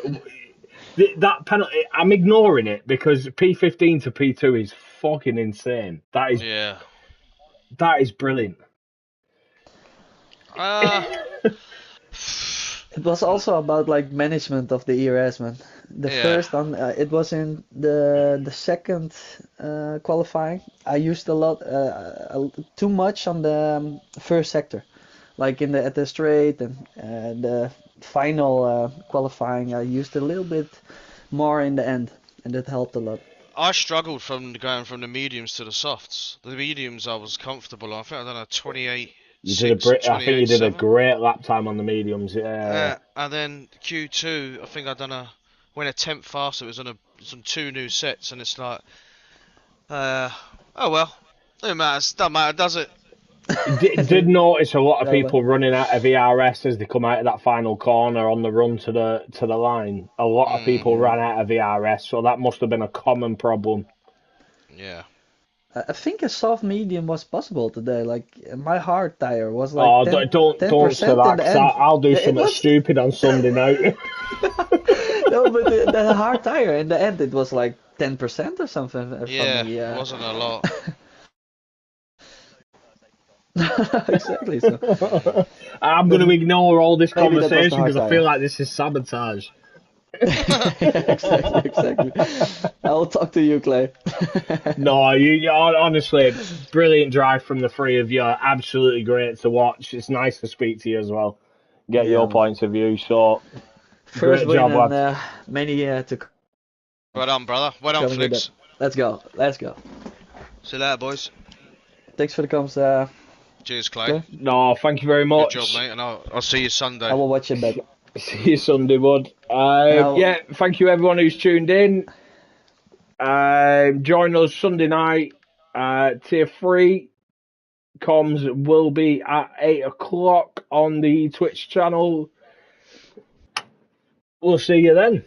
That penalty, I'm ignoring it because P15 to P2 is fucking insane. Yeah. That is brilliant. Uh, It was also about like management of the ERS, man. The yeah. first on it was in the second qualifying. I used a lot too much on the first sector, like in the at the straight and the final qualifying. I used a little bit more in the end, and that helped a lot. I struggled from going from the mediums to the softs. The mediums I was comfortable on. I think I done a 28 You did 6 or I think you 28 did a 7. great lap time on the mediums. Yeah. And then Q2, I think I done went a tenth faster. It was on some 2 new sets, and it's like, oh well. Doesn't matter, does it? Did notice a lot of No, people running out of ERS as they come out of that final corner on the run to the line. A lot of people ran out of ERS, so that must have been a common problem. Yeah. I think a soft medium was possible today. Like my hard tire was like Oh, 10, don't say 10% that, in the 'cause end. I'll do It something was stupid on Sunday night. no, but the hard tire in the end it was like 10% or something for Yeah, me. it wasn't a lot. Exactly. So I'm going to then ignore all this maybe that was the conversation hard because I feel tire. like this is sabotage. Exactly. I'll talk to you, Clay. No, you honestly, brilliant drive from the three of you. Absolutely great to watch. It's nice to speak to you as well. Get Yeah, your man. points of view. So, First great win job, and lads. many to Well done, brother. Well done, coming with that. Flicks. Let's go. Let's go. See you later, boys. Thanks for the comments, Cheers, Clay. Clay. No, thank you very Good job, much. mate, and I'll see you Sunday. I will watch it back. See you Sunday, bud. And I'll, Yeah, thank you everyone who's tuned in. Join us Sunday night. Tier 3 comms will be at 8 o'clock on the Twitch channel. We'll see you then.